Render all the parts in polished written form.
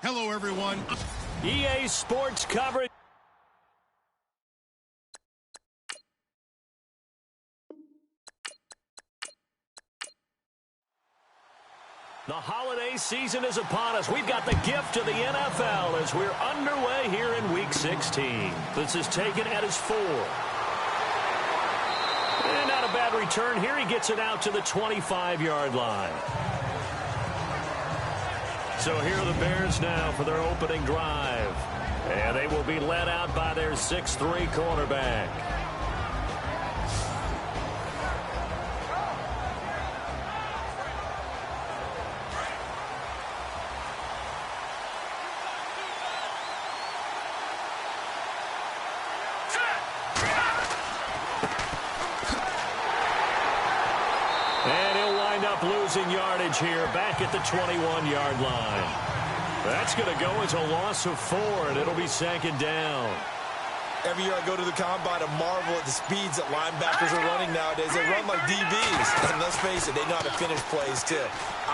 Hello, everyone. EA Sports coverage. The holiday season is upon us. We've got the gift of the NFL as we're underway here in Week 16. This is taken at his 4. And not a bad return here. He gets it out to the 25-yard line. So here are the Bears now for their opening drive. And they will be led out by their 6'3" quarterback. Losing yardage here back at the 21-yard line. That's going to go as a loss of 4, and it'll be 2nd down. Every year I go to the combine and marvel at the speeds that linebackers are running nowadays. They run like DBs. And let's face it, they know how to finish plays too.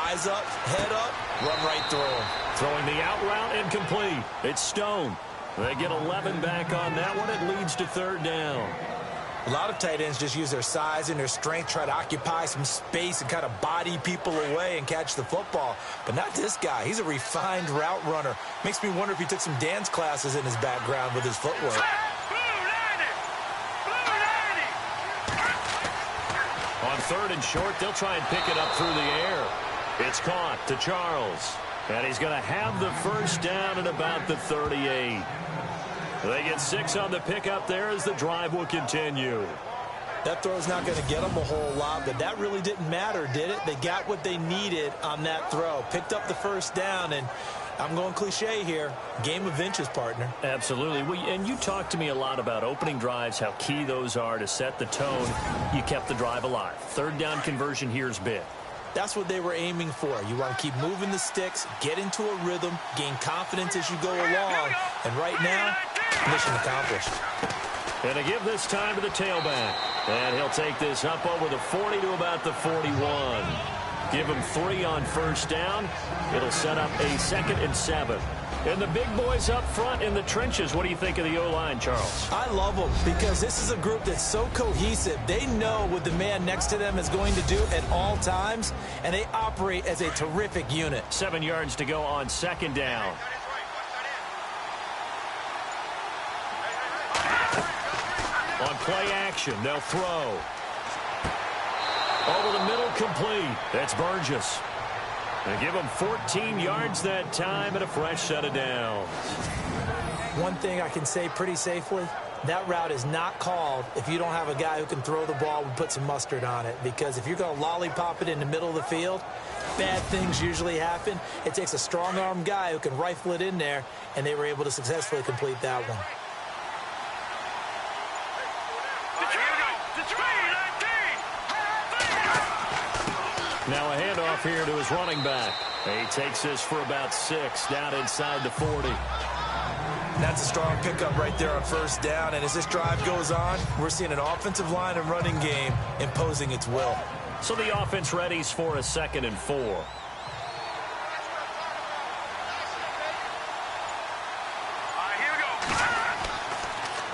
Eyes up, head up, run right through them. Throwing the out route incomplete. It's Stone. They get 11 back on that one. It leads to 3rd down. A lot of tight ends just use their size and their strength, try to occupy some space and kind of body people away and catch the football. But not this guy. He's a refined route runner. Makes me wonder if he took some dance classes in his background with his footwork. On 3rd and short, they'll try and pick it up through the air. It's caught to Charles. And he's going to have the 1st down at about the 38. They get 6 on the pickup there as the drive will continue. That throw's not going to get them a whole lot, but that really didn't matter, did it? They got what they needed on that throw. Picked up the 1st down, and I'm going cliche here. Game of inches, partner. Absolutely. And you talked to me a lot about opening drives, how key those are to set the tone. You kept the drive alive. 3rd down conversion here is big. That's what they were aiming for. You want to keep moving the sticks, get into a rhythm, gain confidence as you go along. And right now, mission accomplished. And to give this time to the tailback. And he'll take this up over the 40 to about the 41. Give him 3 on 1st down. It'll set up a 2nd and 7. And the big boys up front in the trenches. What do you think of the O-line, Charles? I love them because this is a group that's so cohesive. They know what the man next to them is going to do at all times, and they operate as a terrific unit. 7 yards to go on 2nd down. On play action, they'll throw. Over the middle, complete. That's Burgess. They give him 14 yards that time and a fresh set of downs. One thing I can say pretty safely, that route is not called if you don't have a guy who can throw the ball and put some mustard on it. Because if you're going to lollipop it in the middle of the field, bad things usually happen. It takes a strong-arm guy who can rifle it in there, and they were able to successfully complete that one. Now a handoff here to his running back. He takes this for about 6 down inside the 40. That's a strong pickup right there on 1st down. And as this drive goes on, we're seeing an offensive line and running game imposing its will. So the offense readies for a 2nd and 4.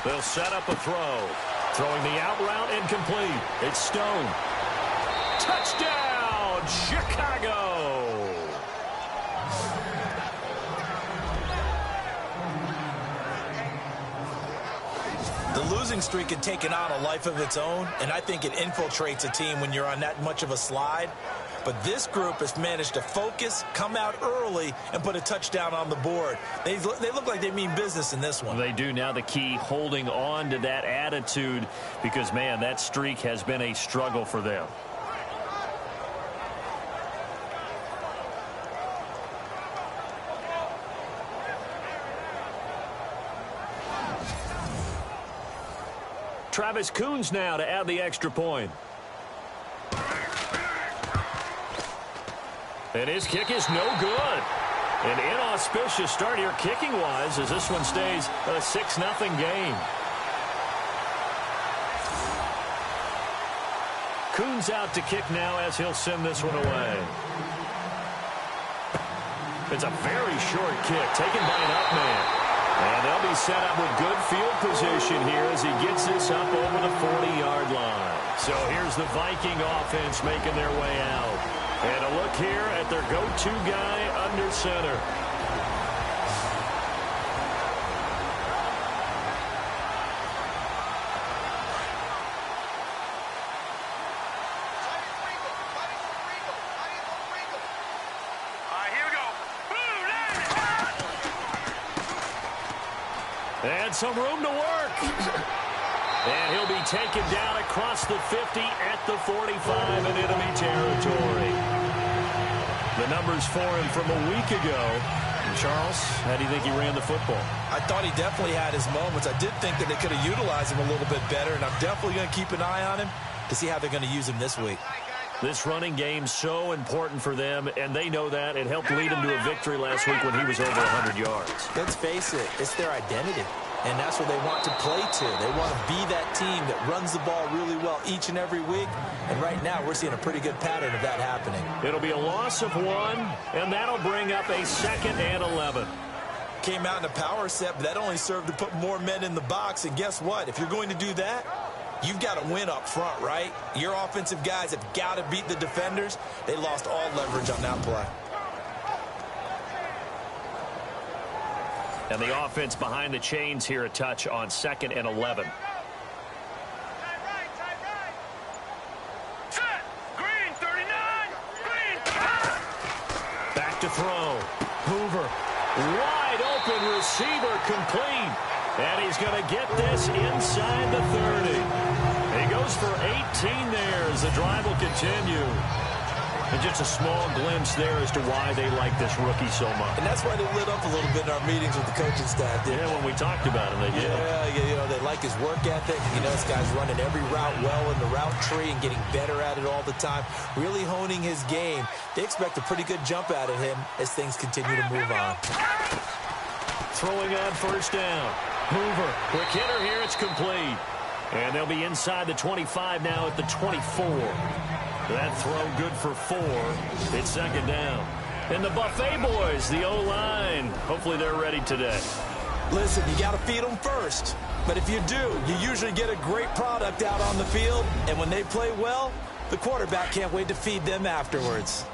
They'll set up a throw. Throwing the out route incomplete. It's Stone. Touchdown, Chicago! The losing streak had taken on a life of its own, and I think it infiltrates a team when you're on that much of a slide. But this group has managed to focus, come out early, and put a touchdown on the board. They look like they mean business in this one. They do. Now the key, holding on to that attitude, because, man, that streak has been a struggle for them. Travis Coons now to add the extra point. And his kick is no good. An inauspicious start here kicking-wise as this one stays a 6-0 game. Coons out to kick now as he'll send this one away. It's a very short kick taken by an up man. And they'll be set up with good field position here as he gets this up over the 40-yard line. So here's the Viking offense making their way out. And a look here at their go-to guy under center. And some room to work. And he'll be taken down across the 50 at the 45 in enemy territory. The numbers for him from a week ago. And Charles, how do you think he ran the football? I thought he definitely had his moments. I did think that they could have utilized him a little bit better, and I'm definitely going to keep an eye on him to see how they're going to use him this week. This running game's so important for them, and they know that. It helped lead them to a victory last week when he was over 100 yards. Let's face it, it's their identity, and that's what they want to play to. They want to be that team that runs the ball really well each and every week, and right now we're seeing a pretty good pattern of that happening. It'll be a loss of 1, and that'll bring up a 2nd and 11. Came out in a power set, but that only served to put more men in the box, and guess what? If you're going to do that, you've got to win up front, right? Your offensive guys have got to beat the defenders. They lost all leverage on that play. And the offense behind the chains here a touch on 2nd and 11. Set. Green, 39. Green. Back to throw. Hoover. Wide open receiver complete. And he's going to get this inside the 30. He goes for 18 there as the drive will continue. And just a small glimpse there as to why they like this rookie so much. And that's why they lit up a little bit in our meetings with the coaching staff. Yeah, when we talked about him, they did. Yeah, they like his work ethic. This guy's running every route well in the route tree and getting better at it all the time, really honing his game. They expect a pretty good jump out of him as things continue to move on. Throwing on 1st down. Hoover, quick hitter here, it's complete. And they'll be inside the 25 now at the 24. That throw good for 4. It's 2nd down. And the Buffet boys, the O-line, hopefully they're ready today. Listen, you got to feed them first. But if you do, you usually get a great product out on the field. And when they play well, the quarterback can't wait to feed them afterwards.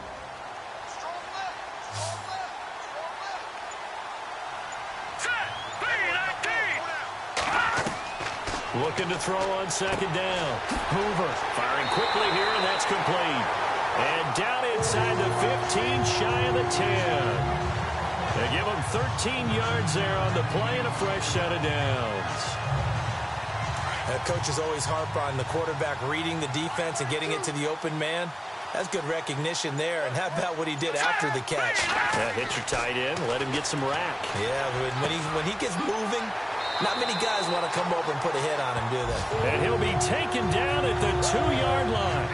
Looking to throw on 2nd down. Hoover firing quickly here, and that's complete. And down inside the 15, shy of the 10. They give him 13 yards there on the play and a fresh set of downs. Coaches always harp on the quarterback reading the defense and getting it to the open man. That's good recognition there. And how about what he did after the catch? Yeah, hit your tight end, let him get some rack. Yeah, when he gets moving, not many guys want to come over and put a hit on him, do they? And he'll be taken down at the 2-yard line.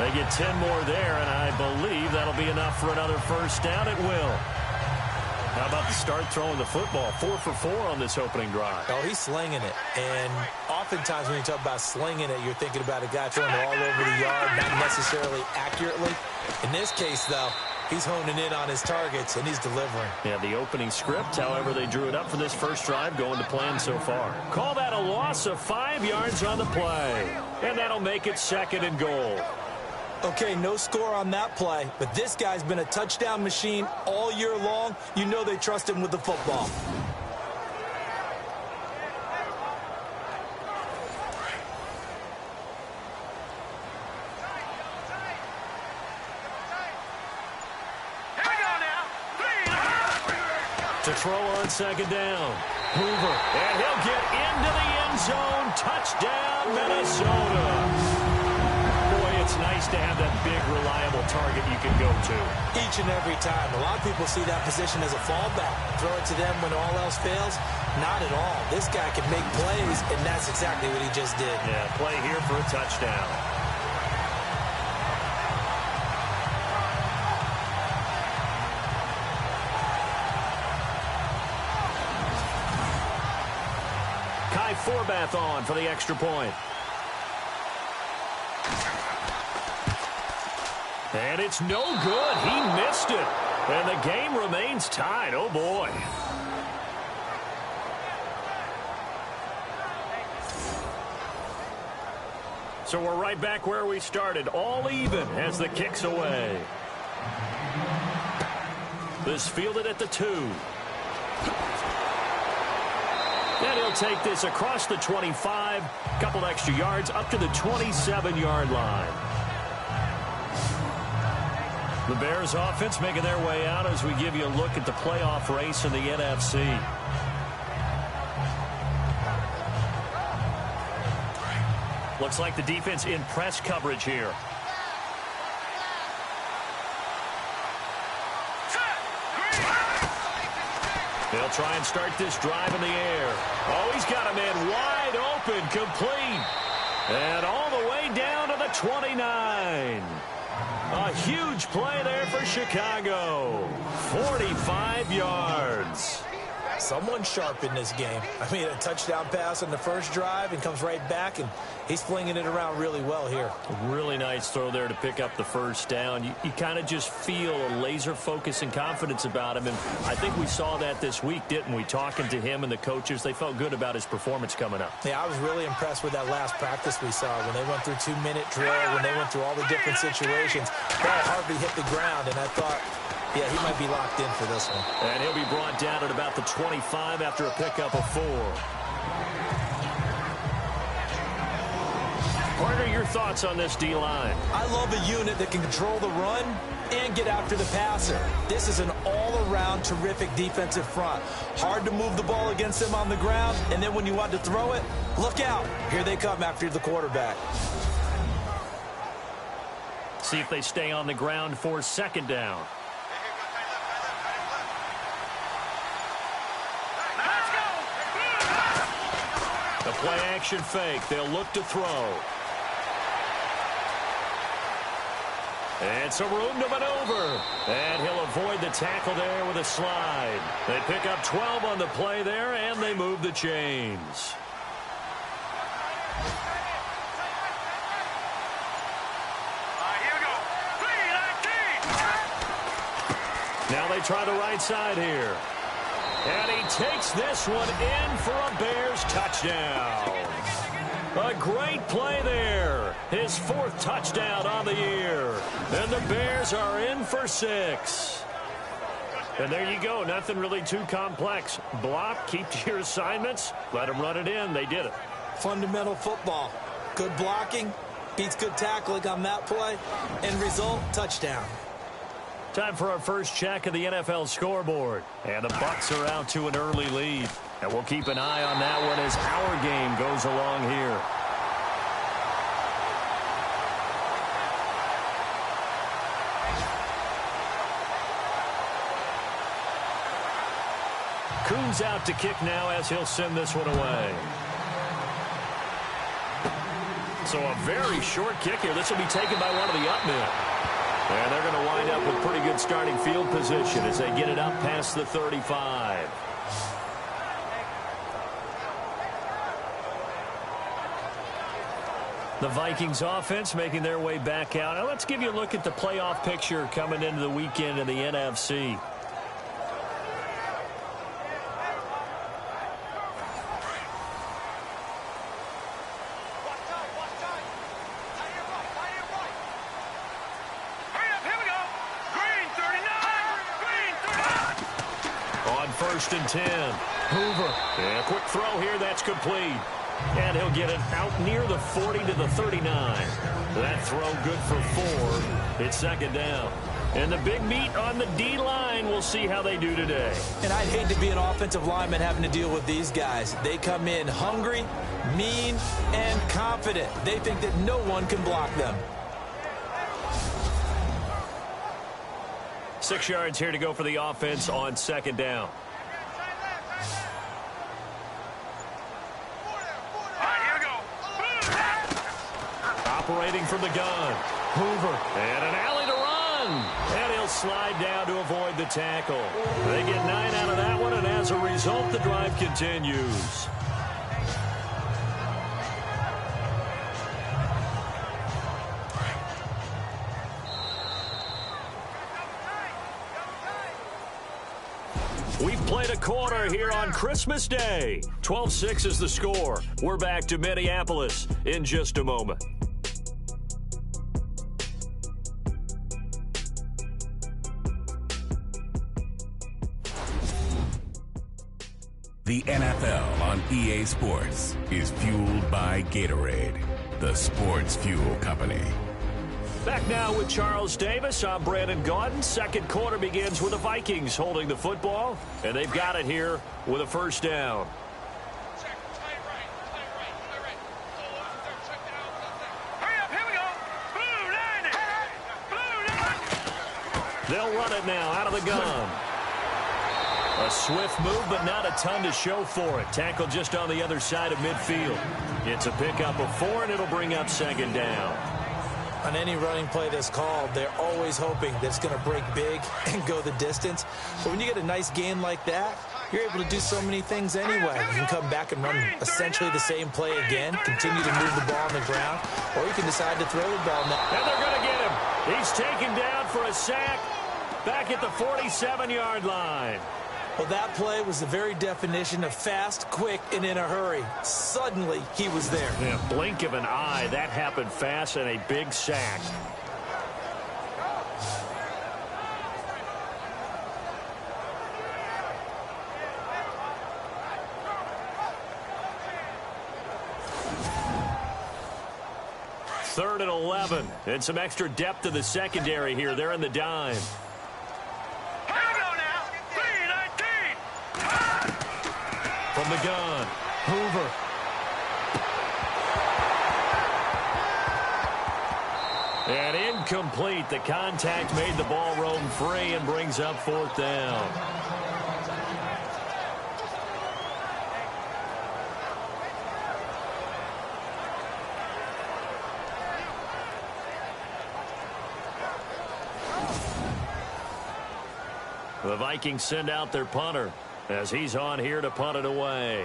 They get 10 more there, and I believe that'll be enough for another 1st down. It will. How about the start throwing the football? 4 for 4 on this opening drive. Oh, he's slinging it. And oftentimes when you talk about slinging it, you're thinking about a guy throwing it all over the yard, not necessarily accurately. In this case, though, he's honing in on his targets, and he's delivering. Yeah, the opening script, however, they drew it up for this first drive, going to plan so far. Call that a loss of 5 yards on the play. And that'll make it 2nd and goal. Okay, no score on that play, but this guy's been a touchdown machine all year long. You know they trust him with the football. To throw on 2nd down. Hoover, and he'll get into the end zone. Touchdown, Minnesota. It's nice to have that big, reliable target you can go to. Each and every time. A lot of people see that position as a fallback. Throw it to them when all else fails. Not at all. This guy can make plays, and that's exactly what he just did. Yeah, play here for a touchdown. Kai Forbath on for the extra point. And it's no good. He missed it. And the game remains tied. Oh, boy. So we're right back where we started, all even as the kick's away. This fielded at the 2. And he'll take this across the 25, couple extra yards up to the 27-yard line. The Bears offense making their way out as we give you a look at the playoff race in the NFC. Looks like the defense in press coverage here. They'll try and start this drive in the air. Oh, he's got a man wide open, complete. And all the way down to the 29. A huge play there for Chicago. 45 yards. Someone's sharp in this game. I mean, a touchdown pass on the first drive and comes right back, and he's flinging it around really well here. A really nice throw there to pick up the first down. You kind of just feel a laser focus and confidence about him, and I think we saw that this week, didn't we? Talking to him and the coaches, they felt good about his performance coming up. Yeah, I was really impressed with that last practice we saw when they went through 2-minute drill, when they went through all the different situations. Ball hardly hit the ground, and I thought, yeah, he might be locked in for this one. And he'll be brought down at about the 25 after a pickup of 4. Partner, your thoughts on this D-line? I love a unit that can control the run and get after the passer. This is an all-around terrific defensive front. Hard to move the ball against them on the ground, and then when you want to throw it, look out. Here they come after the quarterback. See if they stay on the ground for second down. The play-action fake. They'll look to throw. And some room to maneuver. And he'll avoid the tackle there with a slide. They pick up 12 on the play there, and they move the chains. Here we go. 3-19. Now they try the right side here. And he takes this one in for a Bears touchdown. A great play there. His 4th touchdown on the year. And the Bears are in for 6. And there you go. Nothing really too complex. Block, keep to your assignments, let them run it in. They did it. Fundamental football. Good blocking, beats good tackling on that play. End result, touchdown. Time for our first check of the NFL scoreboard. And the Bucs are out to an early lead. And we'll keep an eye on that one as our game goes along here. Coons out to kick now as he'll send this one away. So a very short kick here. This will be taken by one of the up men. And they're going to wind up with pretty good starting field position as they get it up past the 35. The Vikings offense making their way back out. Now let's give you a look at the playoff picture coming into the weekend in the NFC. First and 10. Hoover. And a quick throw here. That's complete. And he'll get it out near the 40 to the 39. That throw good for 4. It's second down. And the big meat on the D-line. We'll see how they do today. And I'd hate to be an offensive lineman having to deal with these guys. They come in hungry, mean, and confident. They think that no one can block them. 6 yards here to go for the offense on second down. Operating from the gun. Hoover. And an alley to run. And he'll slide down to avoid the tackle. They get 9 out of that one, and as a result, the drive continues. quarter here on Christmas Day. 12-6 is the score. We're back to Minneapolis in just a moment. The NFL on EA Sports is fueled by Gatorade, the sports fuel company. Back now with Charles Davis. I'm Brandon Gaudin. Second quarter begins with the Vikings holding the football, and they've got it here with a first down. They'll run it now out of the gun. A swift move, but not a ton to show for it. Tackle just on the other side of midfield. It's a pickup of 4, and it'll bring up second down. On any running play that's called, they're always hoping that it's going to break big and go the distance. But when you get a nice gain like that, you're able to do so many things anyway. You can come back and run essentially the same play again, continue to move the ball on the ground, or you can decide to throw the ball now. And they're going to get him. He's taken down for a sack back at the 47-yard line. Well, that play was the very definition of fast, quick, and in a hurry. Suddenly, he was there. Yeah, blink of an eye. That happened fast and a big sack. Third and 11. And some extra depth to the secondary here. They're in the dime. From the gun, Hoover. And incomplete. The contact made the ball roam free and brings up fourth down. The Vikings send out their punter as he's on here to punt it away.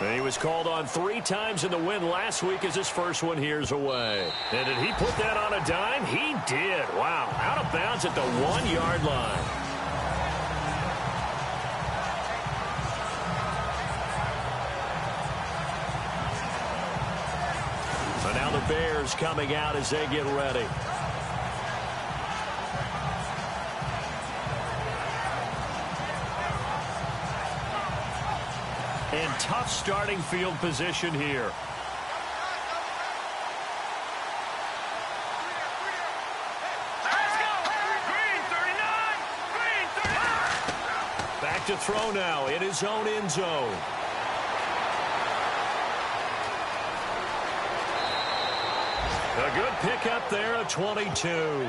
And he was called on 3 times in the win last week as his first one here's away. And did he put that on a dime? He did. Wow. Out of bounds at the 1-yard line. So now the Bears coming out as they get ready. And tough starting field position here. Back to throw now in his own end zone. A good pickup there at 22.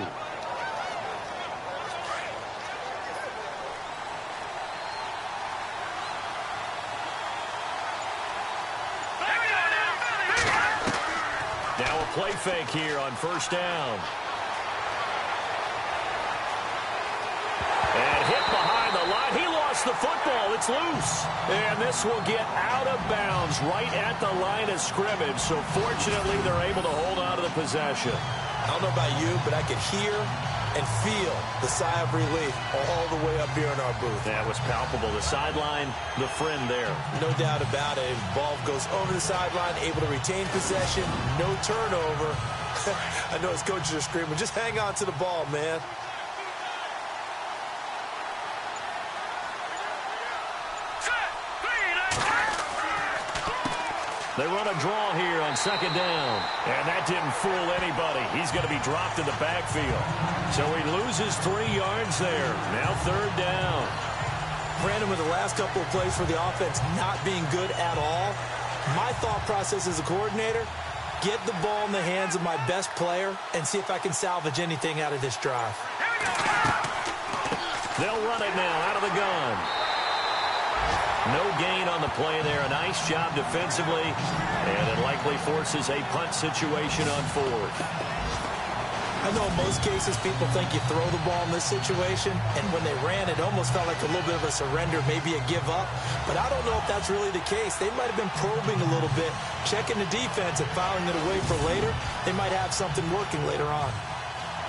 Now a play fake here on first down. And hit behind the line. He lost the football. It's loose. And this will get out of bounds right at the line of scrimmage. So fortunately, they're able to hold on to the possession. I don't know about you, but I could hear and feel the sigh of relief all the way up here in our booth. That was palpable. The sideline, the friend there. No doubt about it. Ball goes over the sideline, able to retain possession, no turnover. I know his coaches are screaming, just hang on to the ball, man. They run a draw here on second down. And that didn't fool anybody. He's going to be dropped in the backfield. So he loses 3 yards there. Now third down. Brandon, with the last couple of plays for the offense not being good at all, my thought process as a coordinator, get the ball in the hands of my best player and see if I can salvage anything out of this drive. They'll run it now out of the gun. No gain on the play there. A nice job defensively. And it likely forces a punt situation on fourth. I know in most cases people think you throw the ball in this situation, and when they ran, it almost felt like a little bit of a surrender, maybe a give up. But I don't know if that's really the case. They might have been probing a little bit, checking the defense and filing it away for later. They might have something working later on.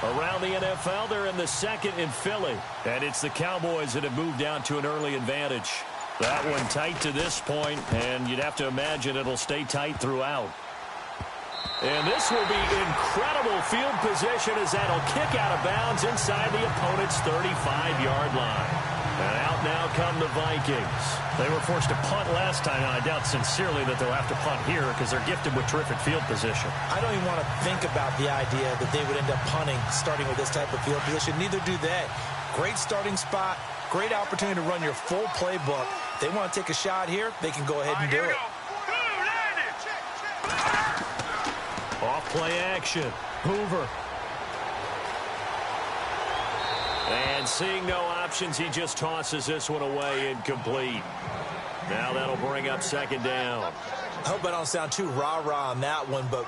Around the NFL, they're in the second in Philly. And it's the Cowboys that have moved down to an early advantage. That one tight to this point, and you'd have to imagine it'll stay tight throughout. And this will be incredible field position as that'll kick out of bounds inside the opponent's 35-yard line. And out now come the Vikings. They were forced to punt last time, and I doubt sincerely that they'll have to punt here because they're gifted with terrific field position. I don't even want to think about the idea that they would end up punting starting with this type of field position. Neither do they. Great starting spot, great opportunity to run your full playbook. If they want to take a shot here, they can go ahead and do it. Off play action. Hoover. And seeing no options, he just tosses this one away incomplete. Now that'll bring up second down. I hope I don't sound too rah-rah on that one, but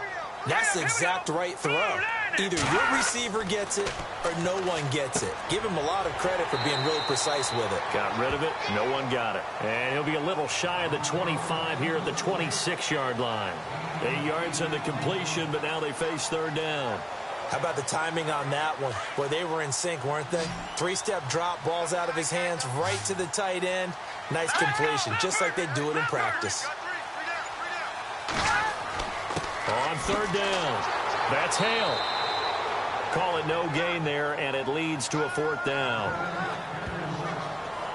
that's the exact right throw. Either your receiver gets it or no one gets it. Give him a lot of credit for being really precise with it. Got rid of it. No one got it. And he'll be a little shy of the 25 here at the 26-yard line. 8 yards on the completion, but now they face third down. How about the timing on that one? Where they were in sync, weren't they? Three-step drop, balls out of his hands, right to the tight end. Nice completion, just like they do it in practice. On third down, that's Hale. Call it no gain there, and it leads to a fourth down.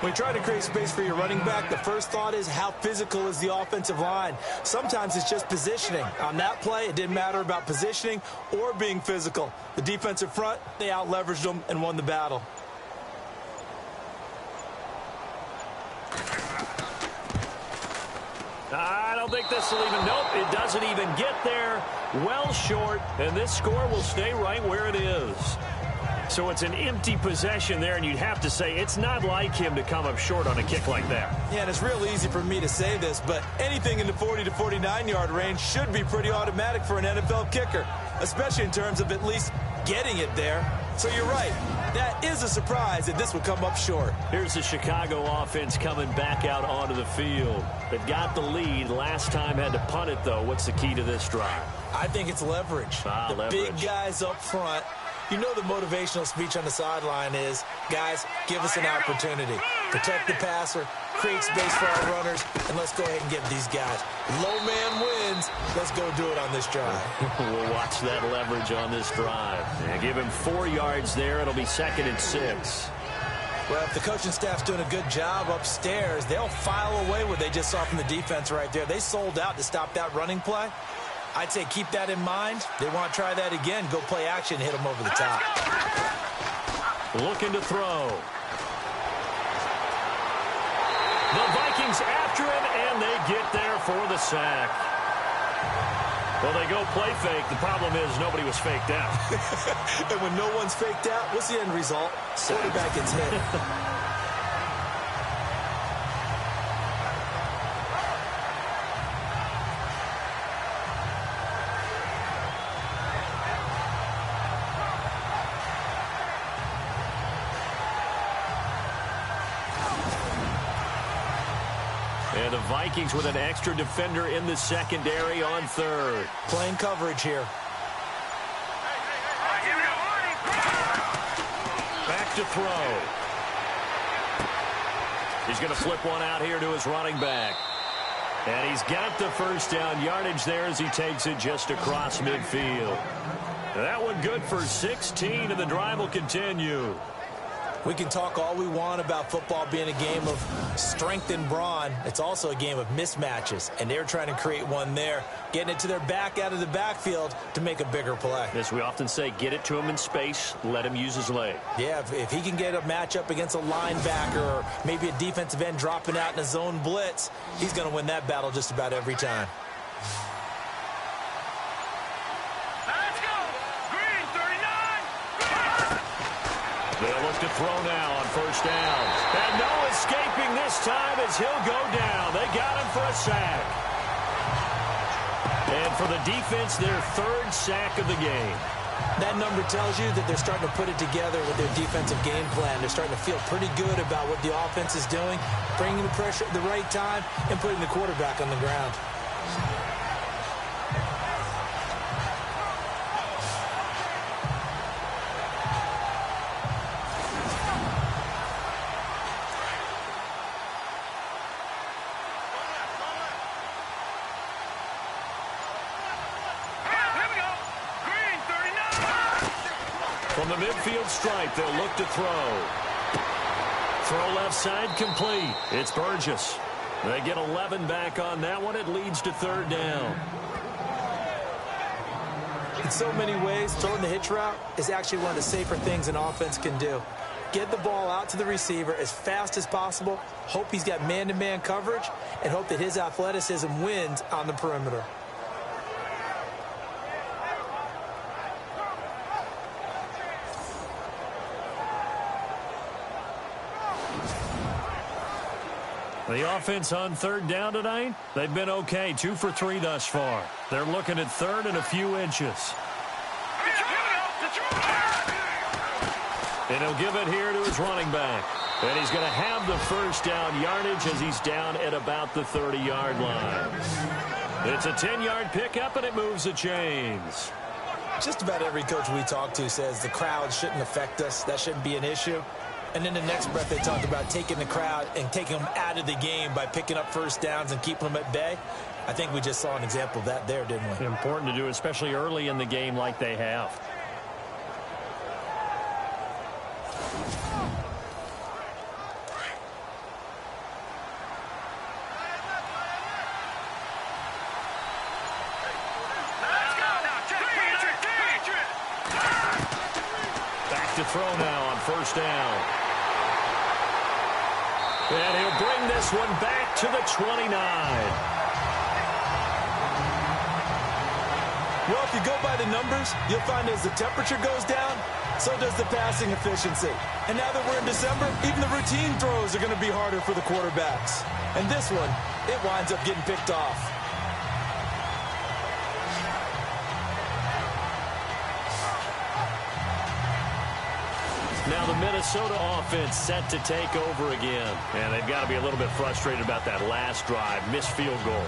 When you try to create space for your running back, the first thought is how physical is the offensive line. Sometimes it's just positioning. On that play, it didn't matter about positioning or being physical. The defensive front, they out-leveraged them and won the battle. I don't think this will even, nope, it doesn't even get there. Well short, and this score will stay right where it is. So it's an empty possession there, and you'd have to say it's not like him to come up short on a kick like that. Yeah, and it's real easy for me to say this, but anything in the 40 to 49-yard range should be pretty automatic for an NFL kicker, especially in terms of at least getting it there. So you're right. That is a surprise that this would come up short. Here's the Chicago offense coming back out onto the field. They've got the lead. Last time had to punt it, though. What's the key to this drive? I think it's leverage. The big guys up front. You know the motivational speech on the sideline is, guys, give us an opportunity. Protect the passer, create space for our runners, and let's go ahead and get these guys. Low man wins. Let's go do it on this drive. We'll watch that leverage on this drive. And give him 4 yards there. It'll be second and 6. Well, if the coaching staff's doing a good job upstairs, they'll file away what they just saw from the defense right there. They sold out to stop that running play. I'd say keep that in mind. They want to try that again. Go play action, hit them over the top. Looking to throw. The Vikings after him, and they get there for the sack. Well, they go play fake. The problem is nobody was faked out. And when no one's faked out, what's the end result? Quarterback gets hit. And the Vikings with an extra defender in the secondary on third. Playing coverage here. Back to throw. He's going to flip one out here to his running back. And he's got the first down yardage there as he takes it just across midfield. That one good for 16, and the drive will continue. We can talk all we want about football being a game of strength and brawn. It's also a game of mismatches, and they're trying to create one there, getting it to their back out of the backfield to make a bigger play. As we often say, get it to him in space, let him use his leg. Yeah, if he can get a matchup against a linebacker or maybe a defensive end dropping out in a zone blitz, he's going to win that battle just about every time. They'll look to throw now on first down. And no escaping this time as he'll go down. They got him for a sack. And for the defense, their third sack of the game. That number tells you that they're starting to put it together with their defensive game plan. They're starting to feel pretty good about what the offense is doing, bringing the pressure at the right time, and putting the quarterback on the ground. the midfield stripe, they'll look to throw. Throw left side complete. It's Burgess. They get 11 back on that one. It leads to third down. In so many ways, throwing the hitch route is actually one of the safer things an offense can do. Get the ball out to the receiver as fast as possible, hope he's got man-to-man coverage, and hope that his athleticism wins on the perimeter. The offense on third down tonight, they've been okay. 2 for 3 thus far. They're looking at third and a few inches. And he'll give it here to his running back. And he's going to have the first down yardage as he's down at about the 30-yard line. It's a 10-yard pickup, and it moves the chains. Just about every coach we talk to says the crowd shouldn't affect us. That shouldn't be an issue. And in the next breath, they talk about taking the crowd and taking them out of the game by picking up first downs and keeping them at bay. I think we just saw an example of that there, didn't we? Important to do, especially early in the game like they have. Back to throw now on first down. And he'll bring this one back to the 29. Well, if you go by the numbers, you'll find as the temperature goes down, so does the passing efficiency. And now that we're in December, even the routine throws are going to be harder for the quarterbacks. And this one, it winds up getting picked off. Now the Minnesota offense set to take over again. And they've got to be a little bit frustrated about that last drive, missed field goal.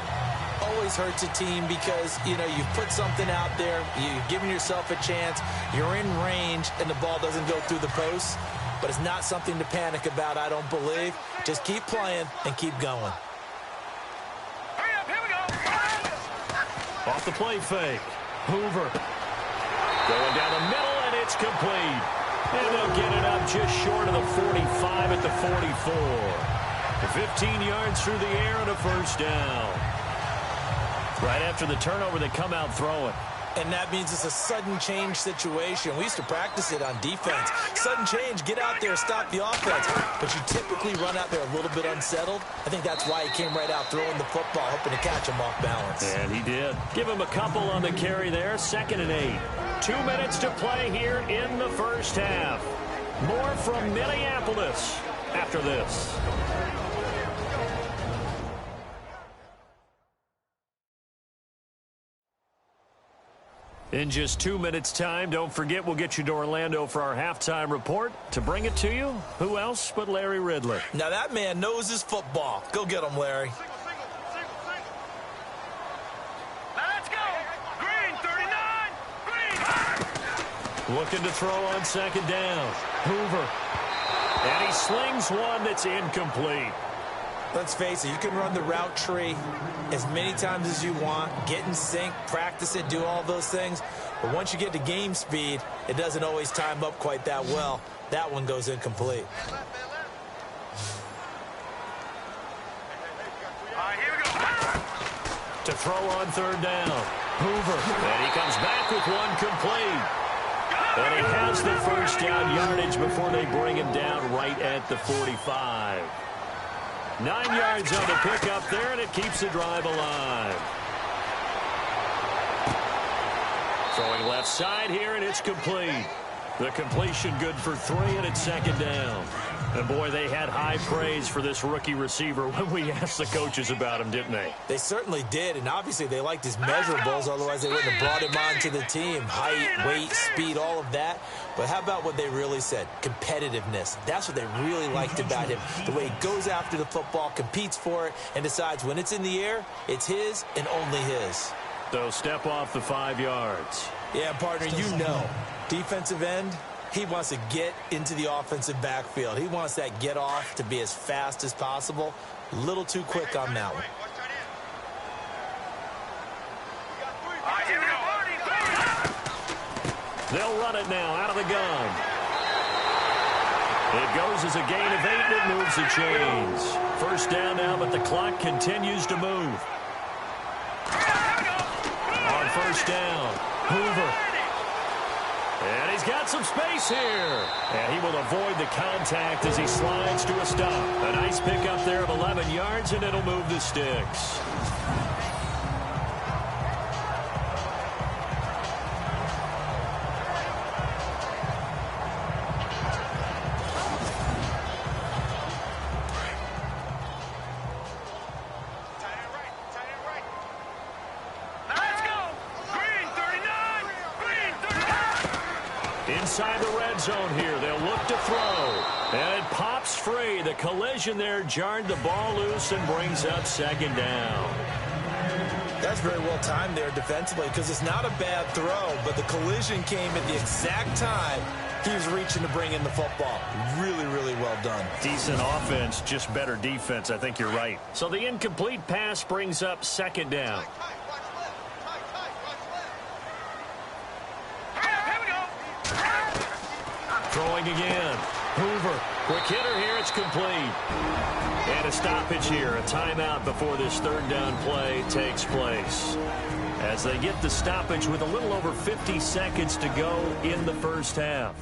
Always hurts a team because, you know, you've put something out there, you've given yourself a chance, you're in range, and the ball doesn't go through the post. But it's not something to panic about, I don't believe. Just keep playing and keep going. Hurry up, here we go. Off the play fake. Hoover. Going down the middle, and it's complete. And they'll get it up just short of the 45 at the 44. 15 yards through the air and a first down. Right after the turnover, they come out throwing. And that means it's a sudden change situation. We used to practice it on defense. Sudden change, get out there, stop the offense. But you typically run out there a little bit unsettled. I think that's why he came right out throwing the football, hoping to catch him off balance. And he did. Give him a couple on the carry there. 2nd and 8. 2 minutes to play here in the first half. More from Minneapolis after this. In just 2 minutes' time, don't forget we'll get you to Orlando for our halftime report. To bring it to you, who else but Larry Ridley? Now that man knows his football. Go get him, Larry. Let's go. Green, 39. Green. Looking to throw on 2nd down. Hoover. And he slings one that's incomplete. Let's face it, you can run the route tree as many times as you want, get in sync, practice it, do all those things. But once you get to game speed, it doesn't always time up quite that well. That one goes incomplete. All right, here we go. To throw on 3rd down. Hoover. And he comes back with one complete. And he has the first down yardage before they bring him down right at the 45. 9 yards on the pickup there, and it keeps the drive alive. Throwing left side here, and it's complete. The completion good for 3, and it's 2nd down. And, boy, they had high praise for this rookie receiver when we asked the coaches about him, didn't they? They certainly did, and obviously they liked his measurables, otherwise they wouldn't have brought him onto the team. Height, weight, speed, all of that. But how about what they really said? Competitiveness. That's what they really liked about him. The way he goes after the football, competes for it, and decides when it's in the air, it's his and only his. So step off the 5 yards. Yeah, partner, you know, defensive end, he wants to get into the offensive backfield. He wants that get off to be as fast as possible. A little too quick on that one. They'll run it now out of the gun. It goes as a gain of 8, and it moves the chains. First down now, but the clock continues to move. On first down, Hoover. And he's got some space here. And he will avoid the contact as he slides to a stop. A nice pickup there of 11 yards, and it'll move the sticks. Inside the red zone here, they'll look to throw. And it pops free. The collision there jarred the ball loose and brings up second down. That's very well timed there defensively because it's not a bad throw, but the collision came at the exact time he was reaching to bring in the football. Really, really well done. Decent offense, just better defense. I think you're right. So the incomplete pass brings up second down. Throwing again. Hoover. Quick hitter here. It's complete. And a stoppage here. A timeout before this third down play takes place. As they get the stoppage with a little over 50 seconds to go in the first half.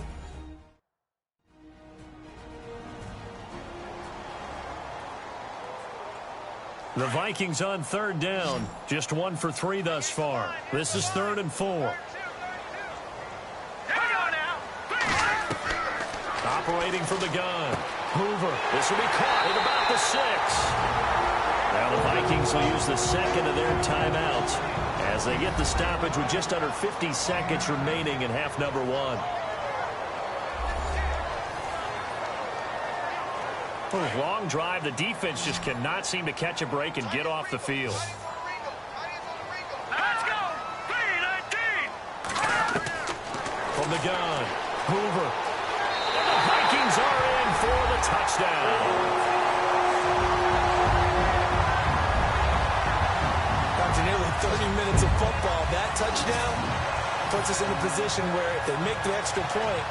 The Vikings on third down. Just 1 for 3 thus far. This is 3rd and 4. Operating from the gun. Hoover. This will be caught at about the 6. Now the Vikings will use the second of their timeouts as they get the stoppage with just under 50 seconds remaining in half number 1. Long drive. The defense just cannot seem to catch a break and get off the field. Let's go! 3-19! From the gun. Hoover. Vikings are in for the touchdown. After nearly 30 minutes of football, that touchdown puts us in a position where if they make the extra point,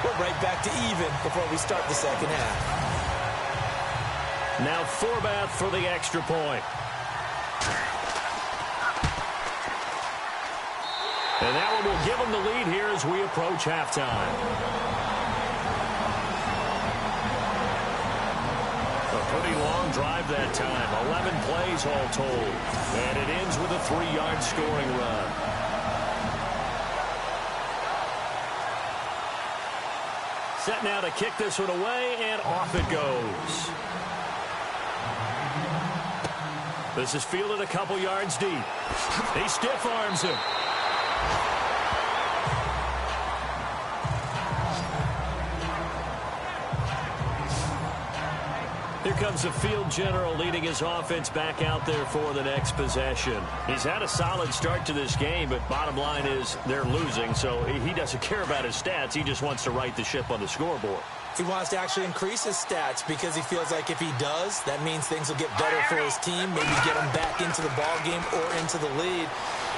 we're right back to even before we start the second half. Now Thorbath for the extra point. And that one will give them the lead here as we approach halftime. Pretty long drive that time. 11 plays all told. And it ends with a 3-yard scoring run. Set now to kick this one away, and off it goes. This is fielded a couple yards deep. He stiff arms him. Here comes the field general leading his offense back out there for the next possession. He's had a solid start to this game, but bottom line is they're losing, so he doesn't care about his stats. He just wants to right the ship on the scoreboard. He wants to actually increase his stats because he feels like if he does, that means things will get better for his team, maybe get him back into the ball game or into the lead.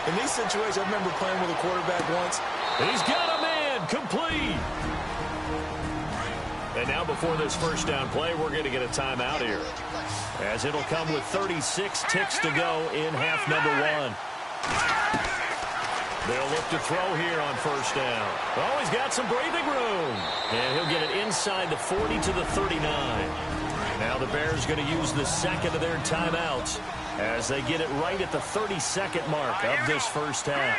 In these situations, I remember playing with a quarterback once. He's got a man, complete. And now before this first down play, we're going to get a timeout here, as it'll come with 36 ticks to go in half number 1. They'll look to throw here on first down. Oh, he's got some breathing room. And he'll get it inside the 40 to the 39. Now the Bears going to use the second of their timeouts as they get it right at the 30-second mark of this first half.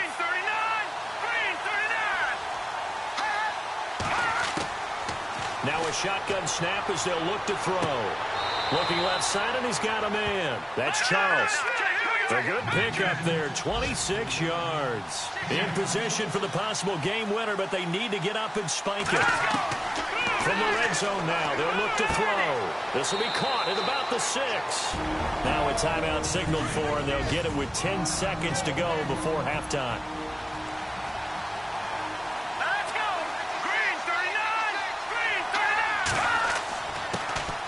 Now a shotgun snap as they'll look to throw. Looking left side, and he's got a man. That's Charles. A good pickup there, 26 yards. In position for the possible game winner, but they need to get up and spike it. From the red zone now, they'll look to throw. This will be caught at about the 6. Now a timeout signaled for, and they'll get it with 10 seconds to go before halftime.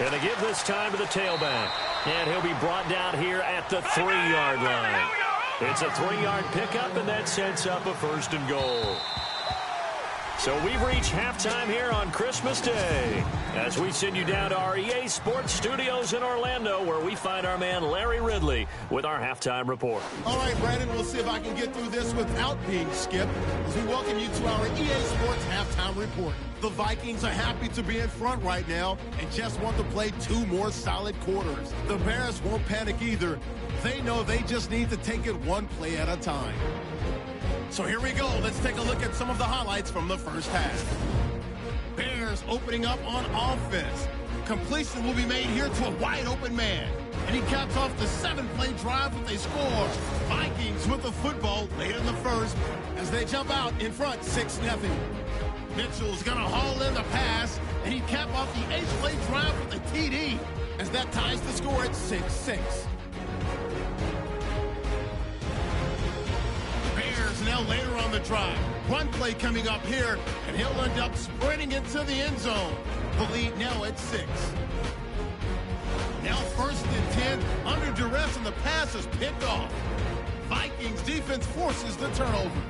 And they give this time to the tailback. And he'll be brought down here at the 3-yard line. It's a 3-yard pickup, and that sets up a 1st and goal. So we've reached halftime here on Christmas Day as we send you down to our EA Sports Studios in Orlando, where we find our man Larry Ridley with our halftime report. All right, Brandon, we'll see if I can get through this without being skipped as we welcome you to our EA Sports halftime report. The Vikings are happy to be in front right now and just want to play 2 more solid quarters. The Bears won't panic either. They know they just need to take it 1 play at a time. So here we go. Let's take a look at some of the highlights from the first half. Bears opening up on offense. Completion will be made here to a wide open man. And he caps off the 7-play drive with a score. Vikings with the football late in the first as they jump out in front 6-0. Mitchell's going to haul in the pass, and he cap off the 8th-play drive with a TD as that ties the score at 6-6. Bears now later on the drive. One play coming up here, and he'll end up sprinting into the end zone. The lead now at 6. Now 1st and 10, under duress, and the pass is picked off. Vikings defense forces the turnover.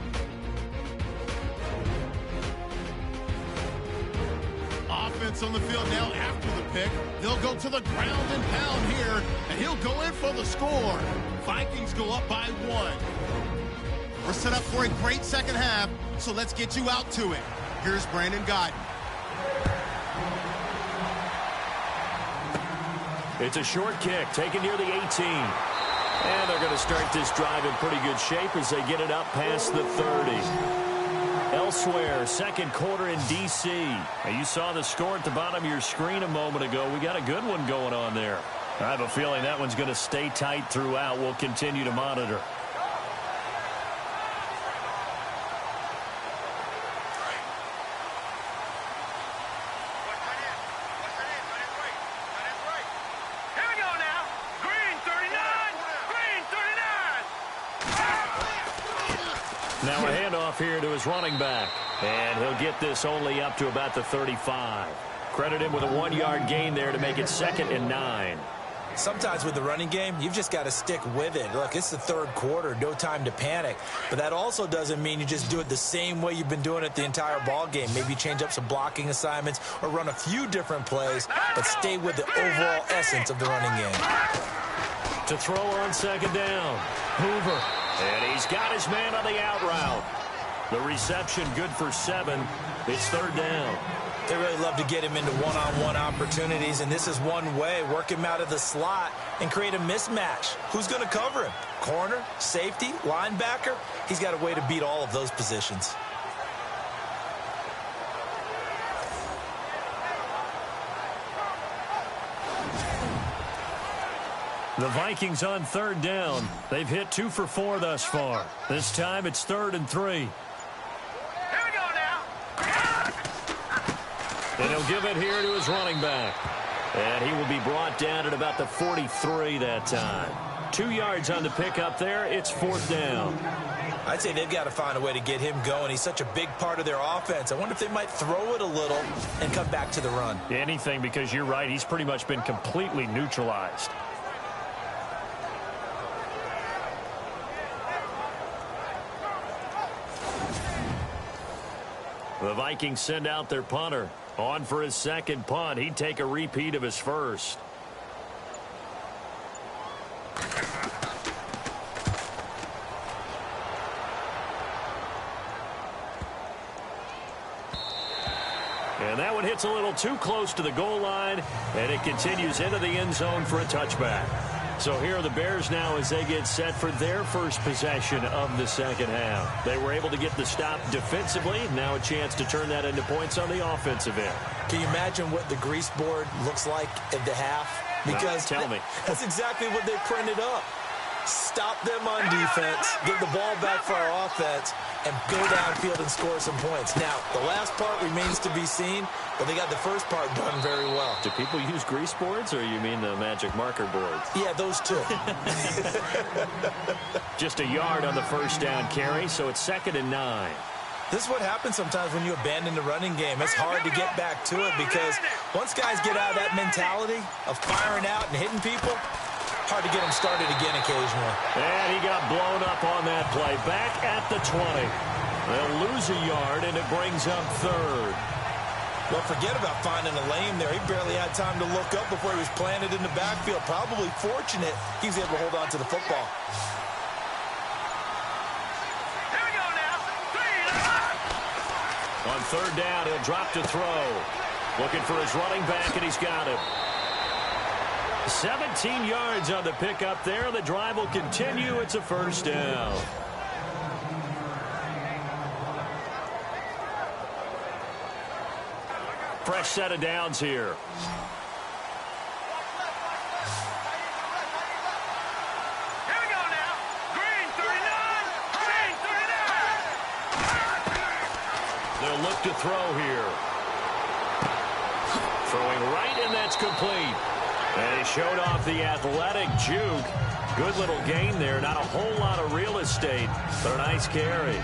Offense on the field now after the pick. They'll go to the ground and pound here, and he'll go in for the score. Vikings go up by 1. We're set up for a great second half, so let's get you out to it. Here's Brandon Guyton. It's a short kick taken near the 18. And they're going to start this drive in pretty good shape as they get it up past the 30. Elsewhere, second quarter in D.C. Now, you saw the score at the bottom of your screen a moment ago. We got a good one going on there. I have a feeling that one's going to stay tight throughout. We'll continue to monitor. Now a handoff here to his running back. And he'll get this only up to about the 35. Credit him with a 1-yard gain there to make it 2nd and 9. Sometimes with the running game, you've just got to stick with it. Look, it's the 3rd quarter, no time to panic. But that also doesn't mean you just do it the same way you've been doing it the entire ball game. Maybe change up some blocking assignments or run a few different plays, but stay with the overall essence of the running game. To throw on 2nd down, Hoover. And he's got his man on the out route. The reception good for 7. It's 3rd down. They really love to get him into one-on-one opportunities, and this is one way. Work him out of the slot and create a mismatch. Who's going to cover him? Corner, safety, linebacker? He's got a way to beat all of those positions. The Vikings on 3rd down. They've hit 2 for 4 thus far. This time it's 3rd and 3. Here we go now. And he'll give it here to his running back. And he will be brought down at about the 43 that time. 2 yards on the pickup there. It's 4th down. I'd say they've got to find a way to get him going. He's such a big part of their offense. I wonder if they might throw it a little and come back to the run. Anything, because you're right. He's pretty much been completely neutralized. The Vikings send out their punter. On for his 2nd punt. He'd take a repeat of his first. And that one hits a little too close to the goal line, and it continues into the end zone for a touchback. So here are the Bears now as they get set for their first possession of the second half. They were able to get the stop defensively. Now a chance to turn that into points on the offensive end. Can you imagine what the grease board looks like at the half? Because tell me. That's exactly what they printed up. Stop them on defense, give the ball back for our offense, and go downfield and score some points. Now, the last part remains to be seen, but they got the first part done very well. Do people use grease boards, or you mean the magic marker boards? Yeah, those two. Just a yard on the first down carry, so it's 2nd and 9. This is what happens sometimes when you abandon the running game. It's hard to get back to it because once guys get out of that mentality of firing out and hitting people, hard to get them started again occasionally. And he got blown up on that play. Back at the 20. They'll lose a yard, and it brings up third. Well, forget about finding a lane there. He barely had time to look up before he was planted in the backfield. Probably fortunate he was able to hold on to the football. Here we go now. 3. On third down, he'll drop to throw. Looking for his running back, and he's got him. 17 yards on the pickup there. The drive will continue. It's a first down. Fresh set of downs here. Here we go now. Green 39. Green 39. They'll look to throw here. Throwing right, and that's complete. And he showed off the athletic juke. Good little gain there. Not a whole lot of real estate, but a nice carry.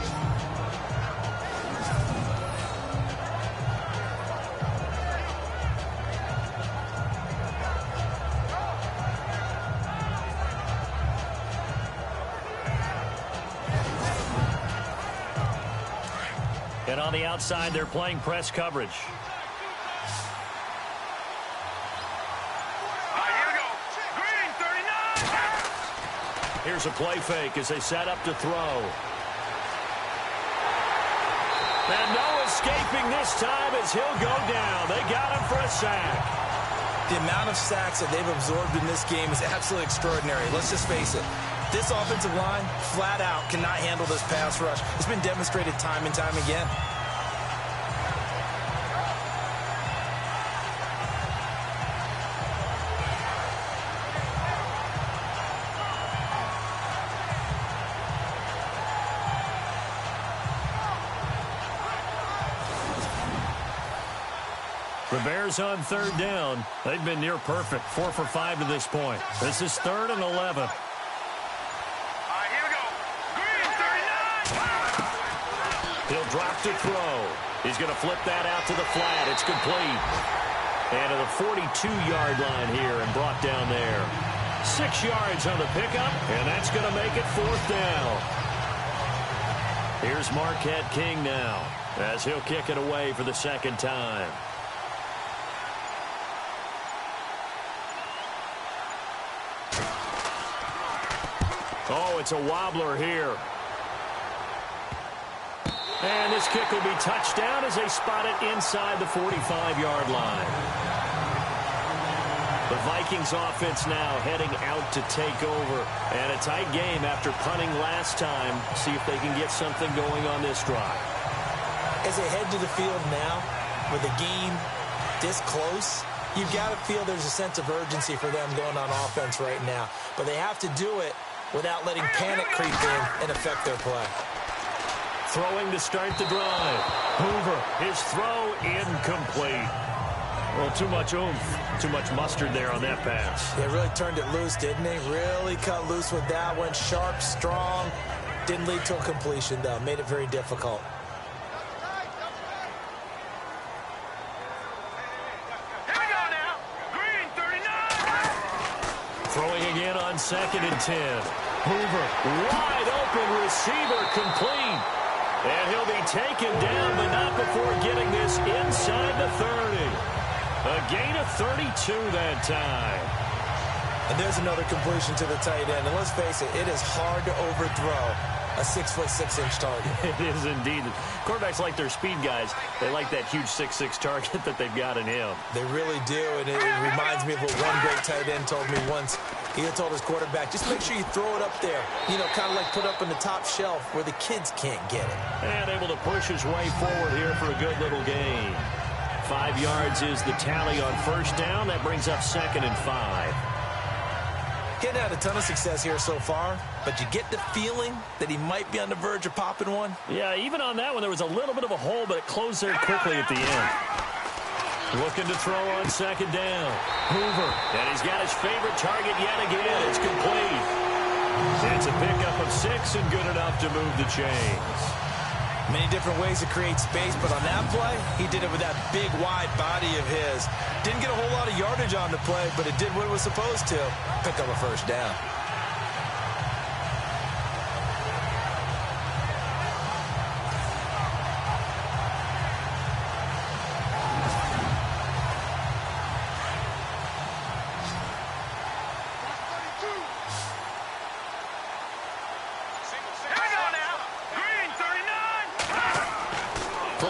And on the outside, they're playing press coverage. Here we go. Green 39. Here's a play fake as they set up to throw. And no escaping this time as he'll go down. They got him for a sack. The amount of sacks that they've absorbed in this game is absolutely extraordinary. Let's just face it. This offensive line, flat out, cannot handle this pass rush. It's been demonstrated time and time again. The Bears on third down. They've been near perfect. 4 for 5 to this point. This is 3rd and 11. Here we go. Green 39. He'll drop to throw. He's going to flip that out to the flat. It's complete. And to the 42-yard line here and brought down there. 6 yards on the pickup, and that's going to make it 4th down. Here's Marquette King now as he'll kick it away for the second time. Oh, it's a wobbler here. And this kick will be touched down as they spot it inside the 45-yard line. The Vikings offense now heading out to take over. And a tight game after punting last time. See if they can get something going on this drive. As they head to the field now, with the game this close, you've got to feel there's a sense of urgency for them going on offense right now. But they have to do it without letting panic creep in and affect their play. Throwing to start the drive. Hoover, his throw incomplete. Well, too much oomph, too much mustard there on that pass. They really turned it loose, didn't they? Really cut loose with that one. Sharp, strong. Didn't lead to a completion, though. Made it very difficult. Here we go now. Green 39. Throwing again on 2nd and 10. Hoover, wide open receiver, complete. And he'll be taken down, but not before getting this inside the 30. A gain of 32 that time. And there's another completion to the tight end. And let's face it, it is hard to overthrow a 6'6" target. It is indeed. Quarterbacks like their speed guys. They like that huge 6'6" target that they've got in him. They really do, and it reminds me of what one great tight end told me once. He had told his quarterback, just make sure you throw it up there. You know, kind of like put up in the top shelf where the kids can't get it. And able to push his way forward here for a good little gain. 5 yards is the tally on first down. That brings up 2nd and 5. Getting had a ton of success here so far, but you get the feeling that he might be on the verge of popping one. Yeah, even on that one, there was a little bit of a hole, but it closed there quickly at the end. Looking to throw on 2nd down. Hoover, and he's got his favorite target yet again. It's complete. It's a pickup of 6 and good enough to move the chains. Many different ways to create space, but on that play, he did it with that big, wide body of his. Didn't get a whole lot of yardage on the play, but it did what it was supposed to. Pick up a first down.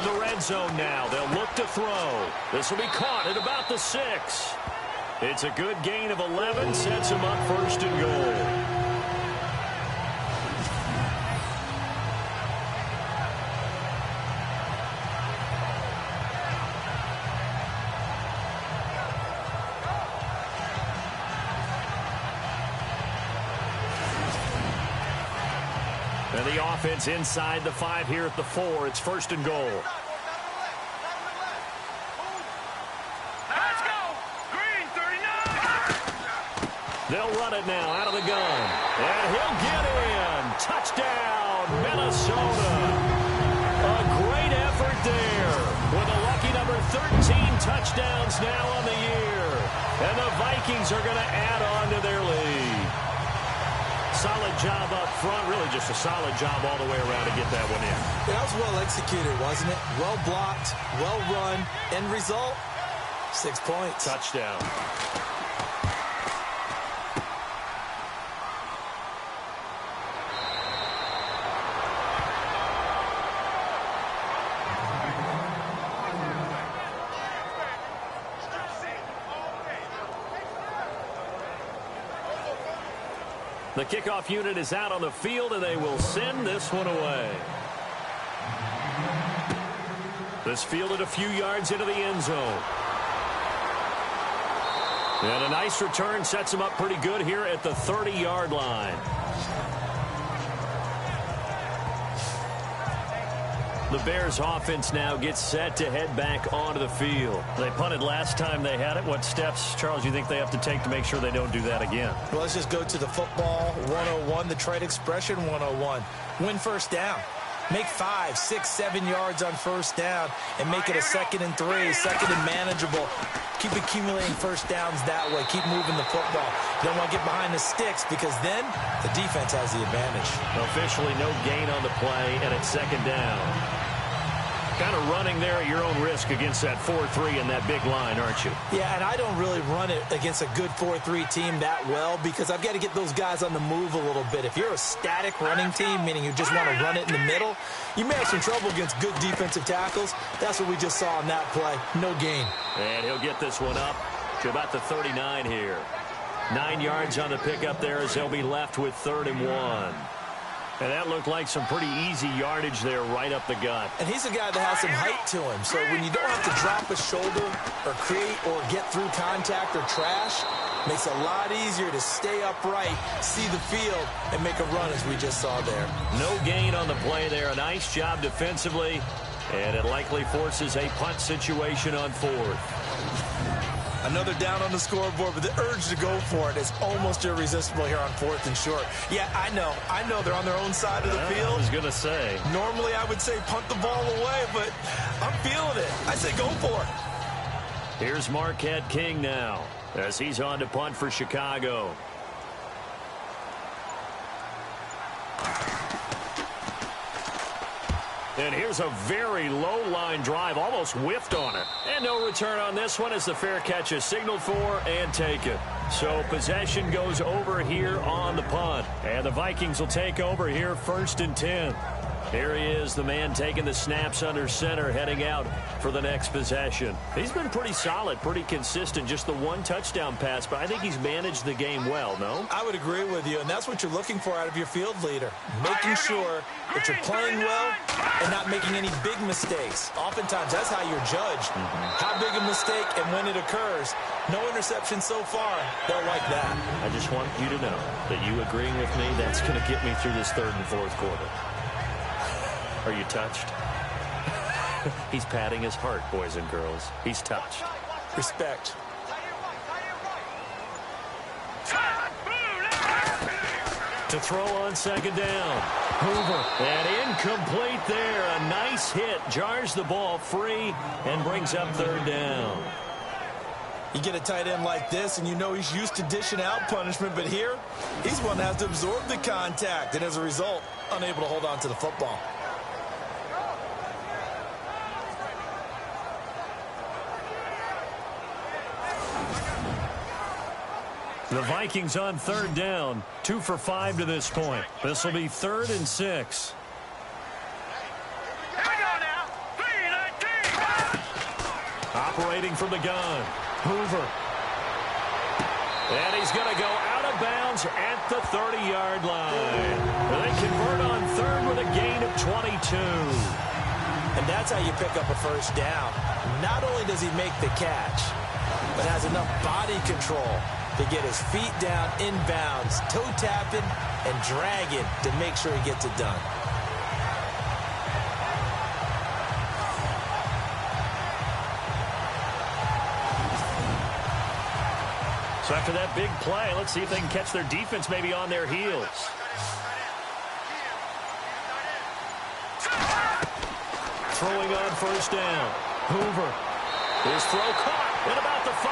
the red zone now. They'll look to throw. This will be caught at about the 6. It's a good gain of 11. Sets them up 1st and goal. And the offense inside the 5 here at the 4. It's 1st and goal. Let's go! Green 39! They'll run it now out of the gun. And he'll get in. Touchdown, Minnesota. A great effort there with a lucky number 13 touchdowns now on the year. And the Vikings are going to add on to their lead. Solid job up front. Really just a solid job all the way around to get that one in. That was well executed, wasn't it? Well blocked, well run. End result, 6 points. Touchdown. The kickoff unit is out on the field, and they will send this one away. This fielded a few yards into the end zone. And a nice return sets them up pretty good here at the 30-yard line. The Bears offense now gets set to head back onto the field. They punted last time they had it. What steps, Charles, you think they have to take to make sure they don't do that again? Well, let's just go to the football 101, the trade expression 101. Win first down. Make 5, 6, 7 yards on first down and make it a 2nd and 3, 2nd and manageable. Keep accumulating first downs that way. Keep moving the football. You don't want to get behind the sticks because then the defense has the advantage. Officially no gain on the play, and it's 2nd down. Kind of running there at your own risk against that 4-3 and that big line, aren't you? Yeah, and I don't really run it against a good 4-3 team that well because I've got to get those guys on the move a little bit. If you're a static running team, meaning you just want to run it in the middle, you may have some trouble against good defensive tackles. That's what we just saw on that play. No gain. And he'll get this one up to about the 39 here. 9 yards on the pickup there as they'll be left with 3rd and 1. And that looked like some pretty easy yardage there right up the gut. And he's a guy that has some height to him. So when you don't have to drop a shoulder or create or get through contact or trash, makes it a lot easier to stay upright, see the field, and make a run as we just saw there. No gain on the play there. A nice job defensively. And it likely forces a punt situation on 4th. Another down on the scoreboard, but the urge to go for it is almost irresistible here on 4th and short. Yeah, I know they're on their own side of the field. I was going to say. Normally I would say punt the ball away, but I'm feeling it. I say go for it. Here's Marquette King now as he's on to punt for Chicago. And here's a very low-line drive, almost whiffed on it. And no return on this one as the fair catch is signaled for and taken. So possession goes over here on the punt. And the Vikings will take over here 1st and 10. Here he is, the man taking the snaps under center, heading out for the next possession. He's been pretty solid, pretty consistent, just the 1 touchdown pass, but I think he's managed the game well, no? I would agree with you, and that's what you're looking for out of your field leader, making sure that you're playing well and not making any big mistakes. Oftentimes, that's how you're judged. How big a mistake and when it occurs. No interception so far. They'll like that. I just want you to know that you agreeing with me, that's going to get me through this 3rd and 4th quarter. Are you touched? He's patting his heart, boys and girls. He's touched. Respect. To throw on 2nd down. Hoover. And incomplete there. A nice hit. Jars the ball free and brings up 3rd down. You get a tight end like this, and you know he's used to dishing out punishment, but here, he's one that has to absorb the contact, and as a result, unable to hold on to the football. The Vikings on 3rd down, 2 for 5 to this point. This will be 3rd and 6. Here we go now. 3 and operating from the gun. Hoover. And he's going to go out of bounds at the 30-yard line. They convert on third with a gain of 22. And that's how you pick up a first down. Not only does he make the catch, but has enough body control to get his feet down inbounds, toe tapping and dragging to make sure he gets it done. So after that big play, let's see if they can catch their defense maybe on their heels. Throwing on first down. Hoover. His throw caught at about the 5.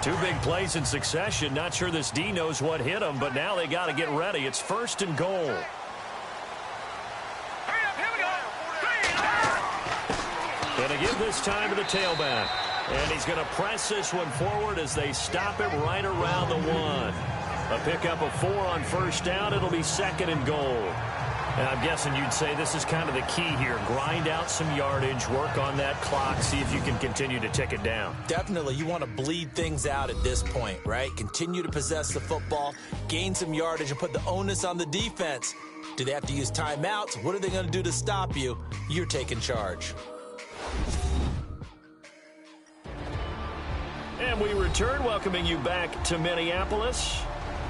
Two big plays in succession. Not sure this D knows what hit him, but now they got to get ready. It's first and goal. Hurry up, here we go. Going to give this time to the tailback. And he's going to press this one forward as they stop him right around the 1. A pickup of 4 on first down. It'll be second and goal. And I'm guessing you'd say this is kind of the key here. Grind out some yardage, work on that clock, see if you can continue to tick it down. Definitely. You want to bleed things out at this point, right? Continue to possess the football, gain some yardage, and put the onus on the defense. Do they have to use timeouts? What are they going to do to stop you? You're taking charge. And we return, welcoming you back to Minneapolis.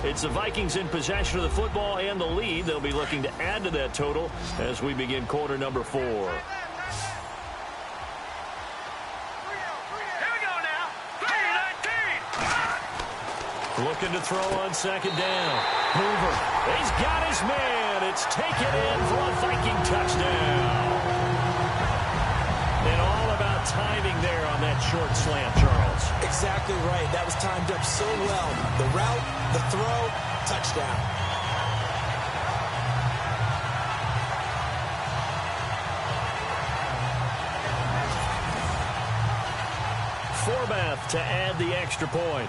It's the Vikings in possession of the football and the lead. They'll be looking to add to that total as we begin quarter number 4. Here we go now. 3-19. Looking to throw on second down. Hoover. He's got his man. It's taken in for a Viking touchdown. And all about timing there on that short slant, Charles. Exactly right. That was timed up so well. The route, the throw, touchdown. Forbath to add the extra point.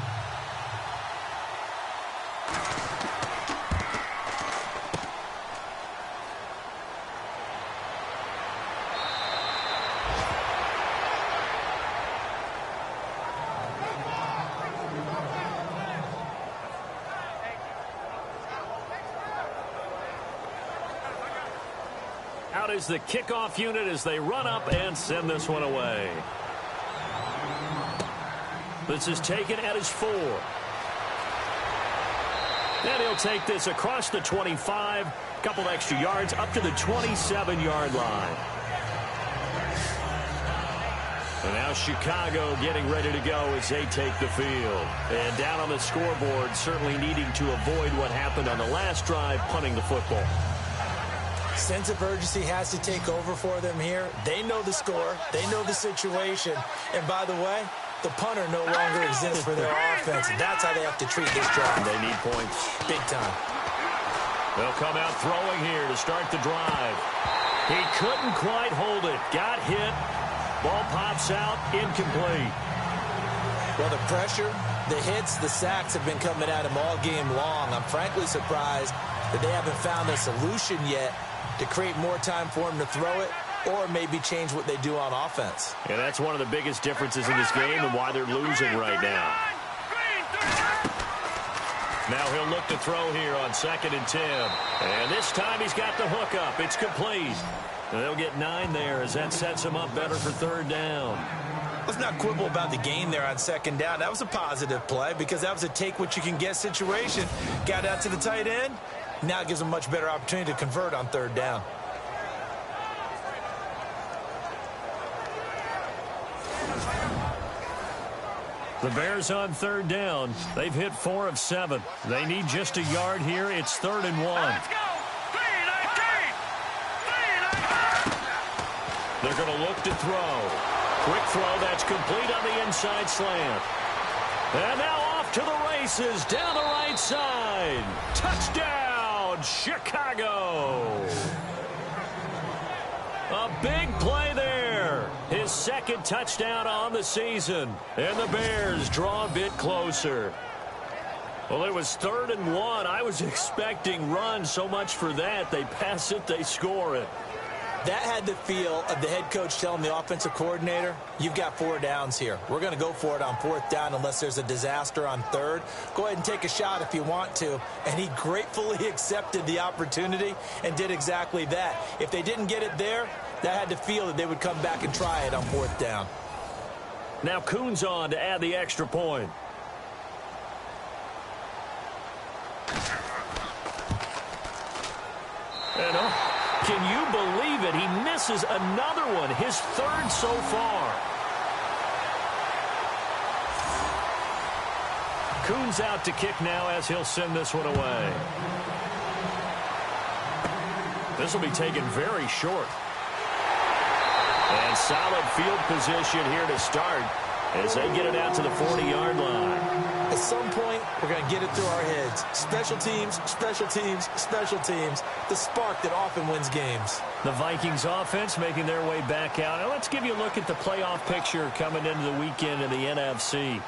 Out is the kickoff unit as they run up and send this one away. This is taken at his 4. And he'll take this across the 25, a couple extra yards up to the 27-yard line. And now Chicago getting ready to go as they take the field. And down on the scoreboard, certainly needing to avoid what happened on the last drive, punting the football. Sense of urgency has to take over for them here. They know the score. They know the situation. And by the way, the punter no longer exists for their offense. That's how they have to treat this drive. They need points. Big time. They'll come out throwing here to start the drive. He couldn't quite hold it. Got hit. Ball pops out. Incomplete. Well, the pressure, the hits, the sacks have been coming at him all game long. I'm frankly surprised that they haven't found a solution yet to create more time for him to throw it or maybe change what they do on offense. And that's one of the biggest differences in this game and why they're losing right now. Now he'll look to throw here on 2nd and 10. And this time he's got the hook up. It's complete. And they'll get 9 there as that sets him up better for 3rd down. Let's not quibble about the gain there on 2nd down. That was a positive play because that was a take-what-you-can-get situation. Got out to the tight end. Now it gives them a much better opportunity to convert on 3rd down. The Bears on 3rd down. They've hit 4 of 7. They need just a yard here. It's 3rd and 1. Let's go. 3-19. 3-19. They're going to look to throw. Quick throw that's complete on the inside slant. And now off off to the races down the right side. Touchdown, Chicago. A big play there. His second touchdown on the season. And the Bears draw a bit closer. Well, it was 3rd and 1. I was expecting run, so much for that. They pass it, they score it. That had the feel of the head coach telling the offensive coordinator, you've got 4 downs here. We're going to go for it on 4th down unless there's a disaster on 3rd. Go ahead and take a shot if you want to. And he gratefully accepted the opportunity and did exactly that. If they didn't get it there, that had the feel that they would come back and try it on 4th down. Now Coons on to add the extra point. And can you believe it? He misses another one, his 3rd so far. Coons out to kick now as he'll send this one away. This will be taken very short. And solid field position here to start as they get it out to the 40-yard line. At some point, we're going to get it through our heads. Special teams, special teams, special teams. The spark that often wins games. The Vikings offense making their way back out. Now let's give you a look at the playoff picture coming into the weekend in the NFC.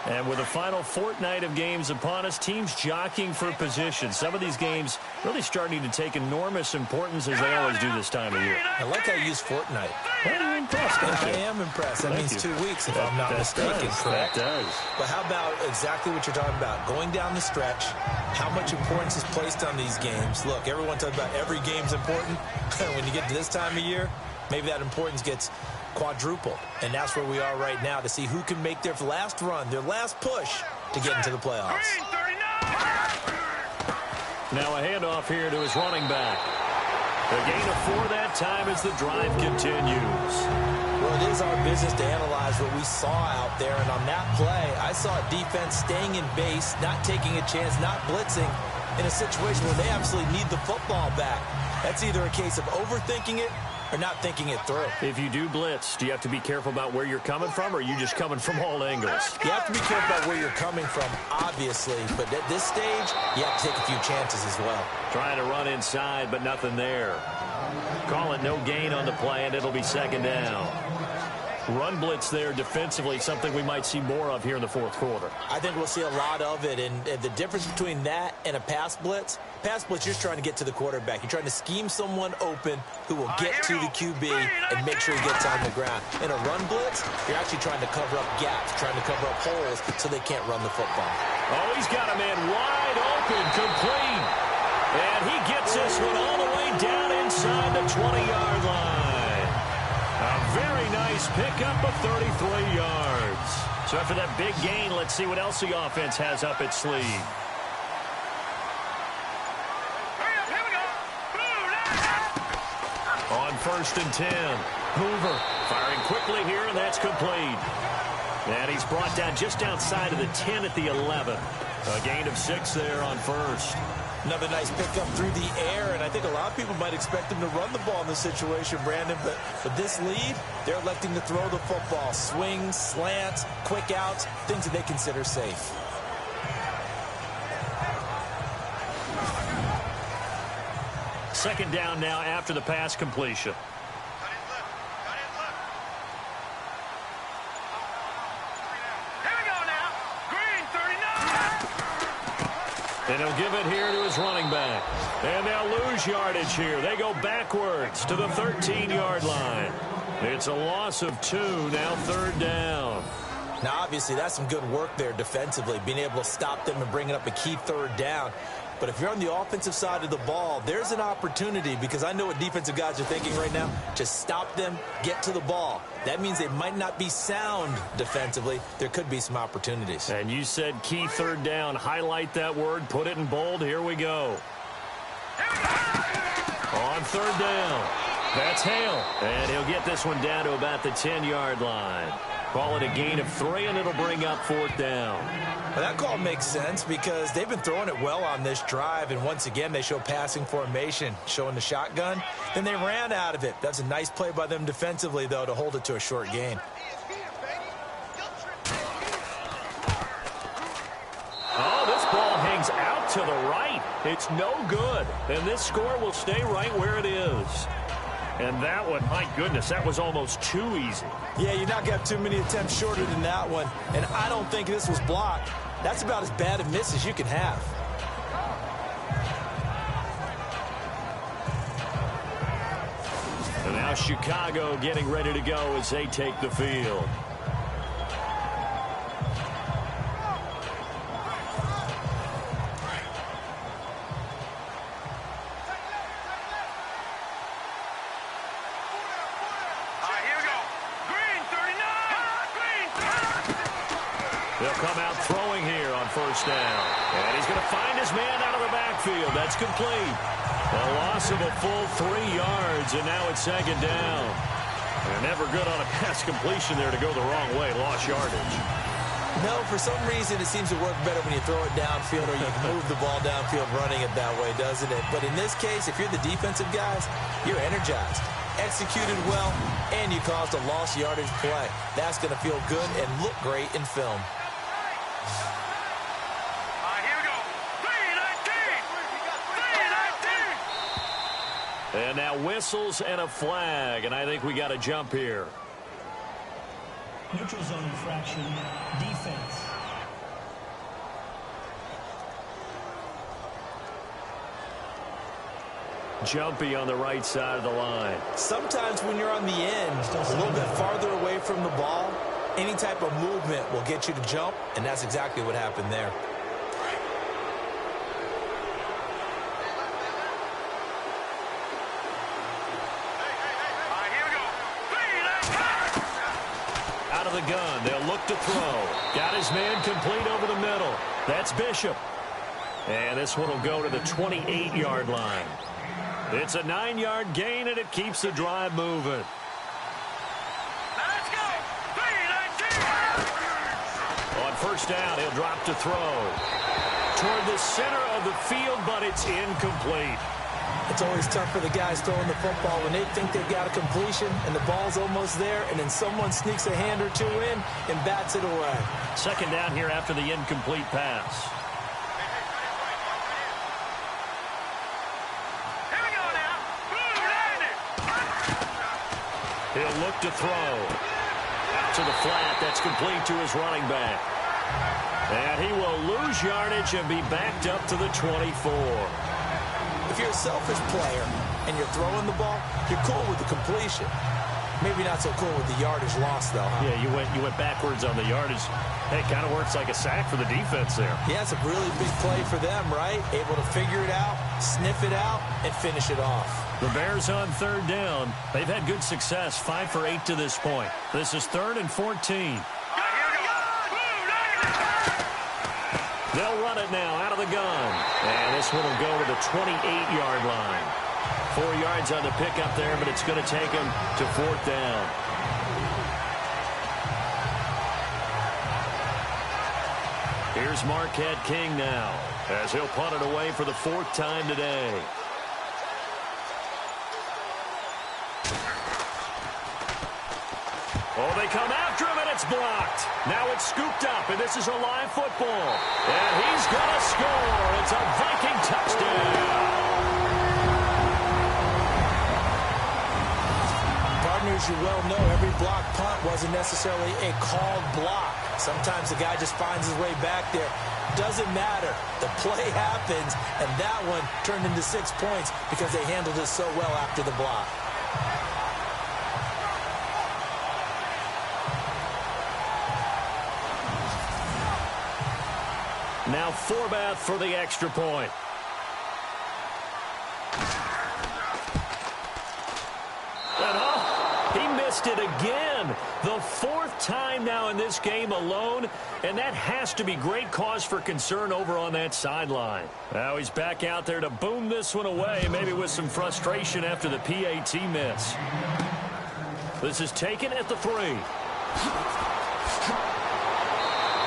And with the final fortnight of games upon us, teams jockeying for position. Some of these games really starting to take enormous importance as they always do this time of year. I like how you use fortnight. Well, you're impressed, aren't you? I am impressed. That means 2 weeks, if I'm not mistaken, correct? That does. But how about exactly what you're talking about? Going down the stretch, how much importance is placed on these games? Look, everyone talks about every game's important. When you get to this time of year, maybe that importance gets quadrupled. And that's where we are right now to see who can make their last run, their last push to get into the playoffs. Now a handoff here to his running back. A gain of 4 that time as the drive continues. Well, it is our business to analyze what we saw out there. And on that play, I saw a defense staying in base, not taking a chance, not blitzing in a situation where they absolutely need the football back. That's either a case of overthinking it or not thinking it through. If you do blitz, do you have to be careful about where you're coming from, or are you just coming from all angles? You have to be careful about where you're coming from, obviously, but at this stage, you have to take a few chances as well. Trying to run inside, but nothing there. Call it no gain on the play, and it'll be 2nd down. Run blitz there defensively, something we might see more of here in the 4th quarter. I think we'll see a lot of it, and the difference between that and a pass blitz, you're just trying to get to the quarterback. You're trying to scheme someone open who will get to the QB and make sure he gets on the ground. In a run blitz, you're actually trying to cover up gaps, trying to cover up holes so they can't run the football. Oh, he's got a man wide open, complete. And he gets this one all the way down inside the 20-yard line. A very nice pickup of 33 yards. So after that big gain, let's see what else the offense has up its sleeve. On 1st and 10, Hoover firing quickly here, and that's complete. And he's brought down just outside of the 10 at the 11. A gain of 6 there on 1st. Another nice pickup through the air, and I think a lot of people might expect him to run the ball in this situation, Brandon, but with this lead, they're electing to throw the football. Swings, slants, quick outs, things that they consider safe. Second down now after the pass completion. And he'll give it here to his running back. And they'll lose yardage here. They go backwards to the 13-yard line. It's a loss of 2, now 3rd down. Now, obviously, that's some good work there defensively, being able to stop them and bringing up a key 3rd down. But if you're on the offensive side of the ball, there's an opportunity, because I know what defensive guys are thinking right now. Just stop them, get to the ball. That means they might not be sound defensively. There could be some opportunities. And you said key 3rd down. Highlight that word. Put it in bold. Here we go. On 3rd down. That's Hale. And he'll get this one down to about the 10-yard line. Call it a gain of 3, and it'll bring up 4th down. Well, that call makes sense because they've been throwing it well on this drive, and once again they show passing formation, showing the shotgun. Then they ran out of it. That's a nice play by them defensively, though, to hold it to a short gain. runs out to the right. It's no good. And this score will stay right where it is. And that one, my goodness, that was almost too easy. Yeah, you're not going to have too many attempts shorter than that one. And I don't think this was blocked. That's about as bad a miss as you can have. And now Chicago getting ready to go as they take the field. They'll come out throwing here on first down. And he's going to find his man out of the backfield. That's complete. A loss of a full 3 yards, and now it's second down. And never good on a pass completion there to go the wrong way. Lost yardage. No, for some reason it seems to work better when you throw it downfield or you can move the ball downfield running it that way, doesn't it? But in this case, if you're the defensive guys, you're energized, executed well, and you caused a lost yardage play. That's going to feel good and look great in film. And now whistles and a flag, and I think we got to jump here. Neutral zone infraction, defense. Jumpy on the right side of the line. Sometimes when you're on the end, a little bit farther away from the ball, any type of movement will get you to jump, and that's exactly what happened there. Out of the gun, they'll look to throw. Got his man complete over the middle. That's Bishop. And this one will go to the 28-yard line. It's a 9-yard gain, and it keeps the drive moving. Let's go! On first down, he'll drop to throw. Toward the center of the field, but it's incomplete. It's always tough for the guys throwing the football when they think they've got a completion and the ball's almost there, and then someone sneaks a hand or two in and bats it away. Second down here after the incomplete pass. Here we go now. He'll look to throw. Out to the flat. That's complete to his running back. And he will lose yardage and be backed up to the 24. If you're a selfish player and you're throwing the ball, you're cool with the completion. Maybe not so cool with the yardage loss, though, huh? Yeah, you went backwards on the yardage. Hey, it kind of works like a sack for the defense there. Yeah, it's a really big play for them, right? Able to figure it out, sniff it out, and finish it off. The Bears on third down. They've had good success, 5 for 8 to this point. This is 3rd and 14. They'll run it now out of the gun. And this one will go to the 28-yard line. 4 yards on the pickup there, but it's going to take him to 4th down. Here's Marquette King now, as he'll punt it away for the 4th time today. Oh, they come after him, and it's blocked. Now it's scooped up, and this is a live football. And he's going to score. It's a Viking touchdown. Partners, you well know every block punt wasn't necessarily a called block. Sometimes the guy just finds his way back there. Doesn't matter. The play happens, and that one turned into 6 points because they handled it so well after the block. Now Forbath for the extra point. And he missed it again. The 4th time now in this game alone, and that has to be great cause for concern over on that sideline. Now he's back out there to boom this one away, maybe with some frustration after the PAT miss. This is taken at the 3.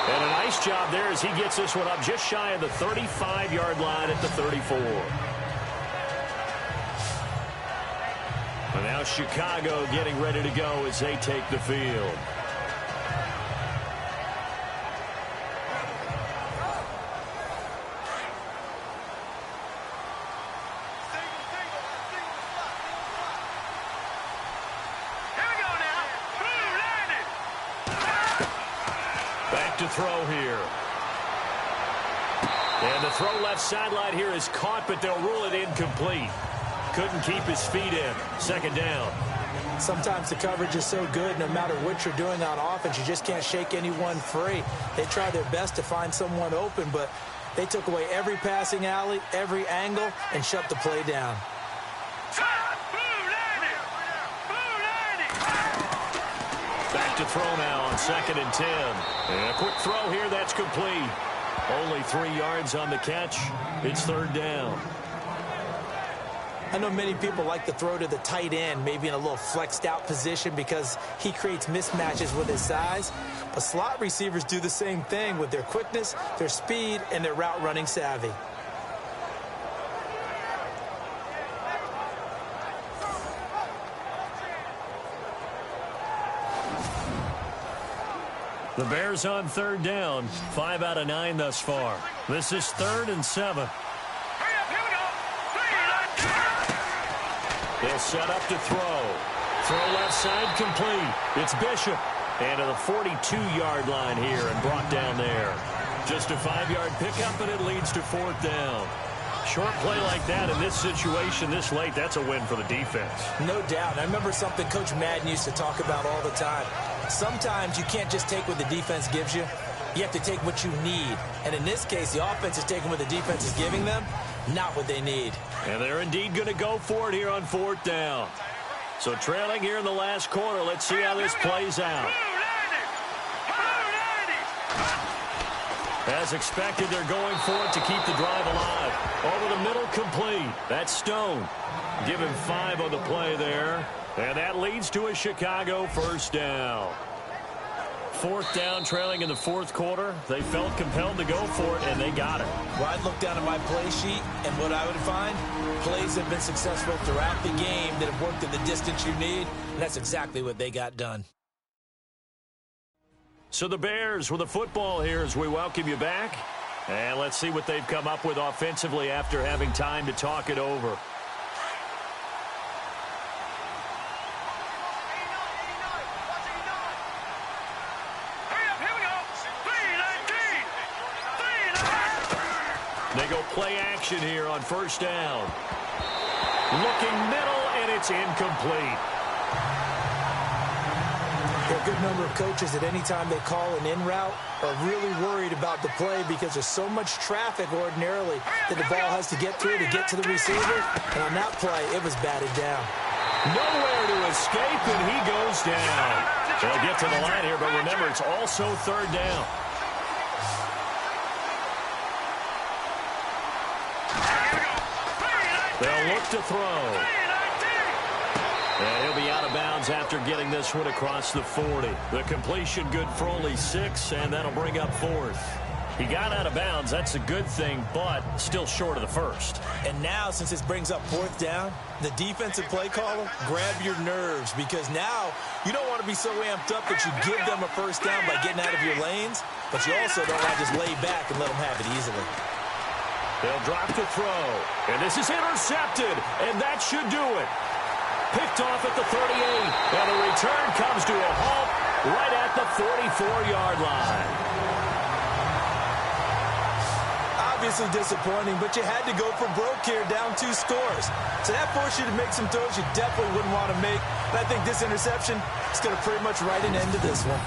And a nice job there as he gets this one up just shy of the 35-yard line at the 34. And now Chicago getting ready to go as they take the field. throw here. And the throw left sideline here is caught, but they'll rule it incomplete. Couldn't keep his feet in. Second down. Sometimes the coverage is so good, no matter what you're doing on offense, you just can't shake anyone free. They try their best to find someone open, but they took away every passing alley, every angle, and shut the play down. Back to throw now on 2nd and 10. And a quick throw here, that's complete. Only 3 yards on the catch. It's 3rd down. I know many people like to throw to the tight end, maybe in a little flexed out position because he creates mismatches with his size. But slot receivers do the same thing with their quickness, their speed, and their route running savvy. The Bears on 3rd down. 5 out of 9 thus far. This is 3rd and 7. They'll set up to throw. Throw left side complete. It's Bishop. And to the 42-yard line here and brought down there. Just a 5-yard pickup, and it leads to 4th down. Short play like that in this situation this late, that's a win for the defense. No doubt. I remember something Coach Madden used to talk about all the time. Sometimes you can't just take what the defense gives you. You have to take what you need. And in this case, the offense is taking what the defense is giving them, not what they need. And they're indeed going to go for it here on 4th down. So trailing here in the last quarter, let's see how this plays out. As expected, they're going for it to keep the drive alive. Over the middle, complete. That's Stone. Give him 5 on the play there. And that leads to a Chicago 1st down. 4th down, trailing in the 4th quarter. They felt compelled to go for it, and they got it. Well, I'd look down at my play sheet, and what I would find, plays have been successful throughout the game that have worked in the distance you need, and that's exactly what they got done. So the Bears with the football here as we welcome you back. And let's see what they've come up with offensively after having time to talk it over. They go play action here on 1st down. Looking middle, and it's incomplete. There are a good number of coaches that any time they call an in route are really worried about the play because there's so much traffic ordinarily that the ball has to get through to get to the receiver. And on that play, it was batted down. Nowhere to escape, and he goes down. They'll get to the line here, but remember, it's also 3rd down. They'll look to throw. And he'll be out of bounds after getting this one across the 40. The completion good for only 6, and that'll bring up 4th. He got out of bounds. That's a good thing, but still short of the 1st. And now, since this brings up 4th down, the defensive play caller, grab your nerves because now you don't want to be so amped up that you give them a 1st down by getting out of your lanes, but you also don't want to just lay back and let them have it easily. They'll drop to throw. And this is intercepted, and that should do it. Picked off at the 38, and the return comes to a halt right at the 44-yard line. Obviously disappointing, but you had to go for broke here, down 2 scores. So that forced you to make some throws you definitely wouldn't want to make. But I think this interception is going to pretty much write an end to this one.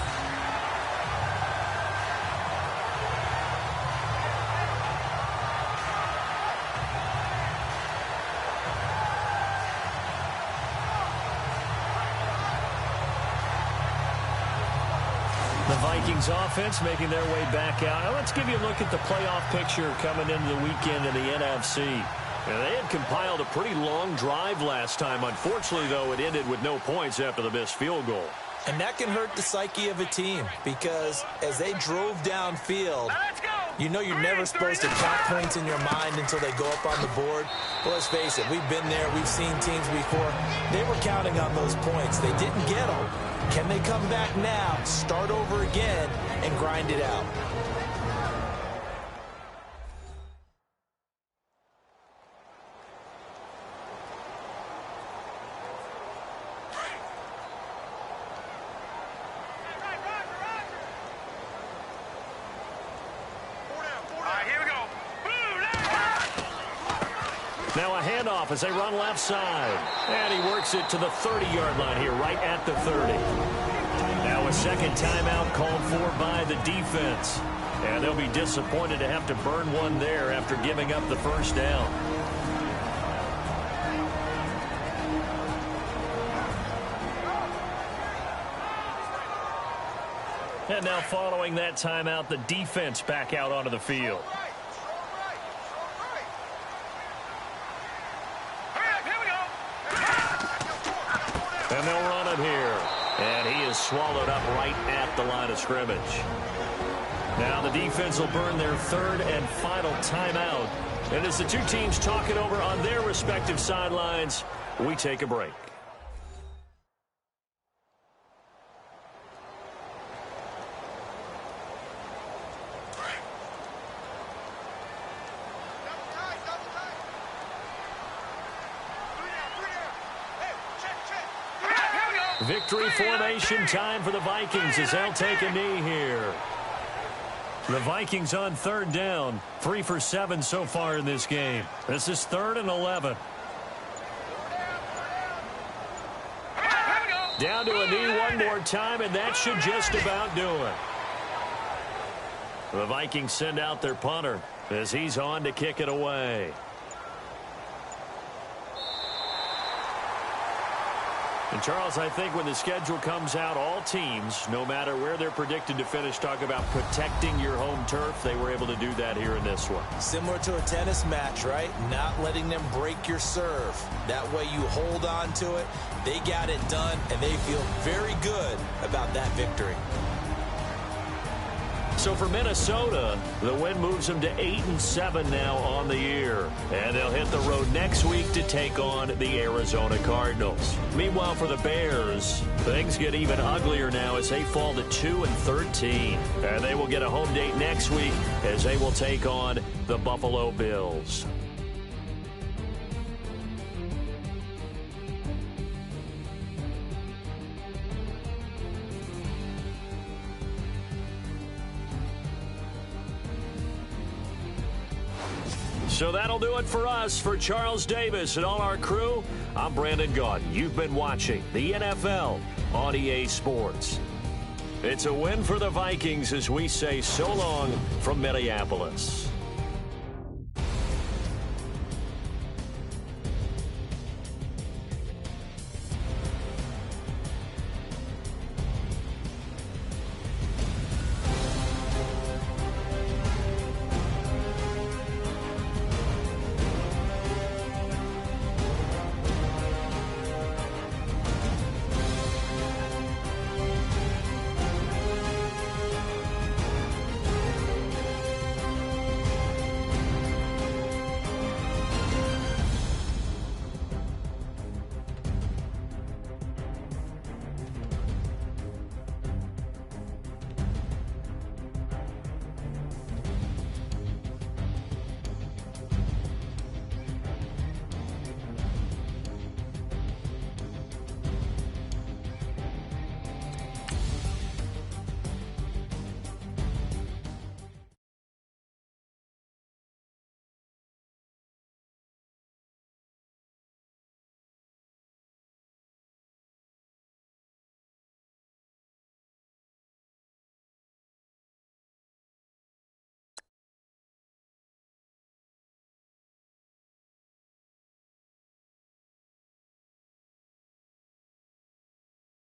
The Vikings offense making their way back out. Now let's give you a look at the playoff picture coming into the weekend in the NFC. And they had compiled a pretty long drive last time. Unfortunately, though, it ended with no points after the missed field goal. And that can hurt the psyche of a team because as they drove downfield, you know you're never supposed to count points in your mind until they go up on the board. Well, let's face it, we've been there. We've seen teams before. They were counting on those points. They didn't get them. Can they come back now, start over again, and grind it out? Now a handoff as they run left side. And he works it to the 30-yard line here, right at the 30. Now a second timeout called for by the defense. And they'll be disappointed to have to burn one there after giving up the first down. And now following that timeout, the defense back out onto the field. And they'll run it here. And he is swallowed up right at the line of scrimmage. Now the defense will burn their third and final timeout. And as the two teams talk it over on their respective sidelines, we take a break. Victory formation time for the Vikings as they'll take a knee here. The Vikings on third down, 3 for 7 so far in this game. This is 3rd and 11. Down to a knee one more time, and that should just about do it. The Vikings send out their punter as he's on to kick it away. And, Charles, I think when the schedule comes out, all teams, no matter where they're predicted to finish, talk about protecting your home turf. They were able to do that here in this one. Similar to a tennis match, right? Not letting them break your serve. That way you hold on to it. They got it done, and they feel very good about that victory. So for Minnesota, the win moves them to 8-7 now on the year. And they'll hit the road next week to take on the Arizona Cardinals. Meanwhile, for the Bears, things get even uglier now as they fall to 2-13. And they will get a home date next week as they will take on the Buffalo Bills. So that'll do it for us. For Charles Davis and all our crew, I'm Brandon Gaudin. You've been watching the NFL on EA Sports. It's a win for the Vikings as we say so long from Minneapolis.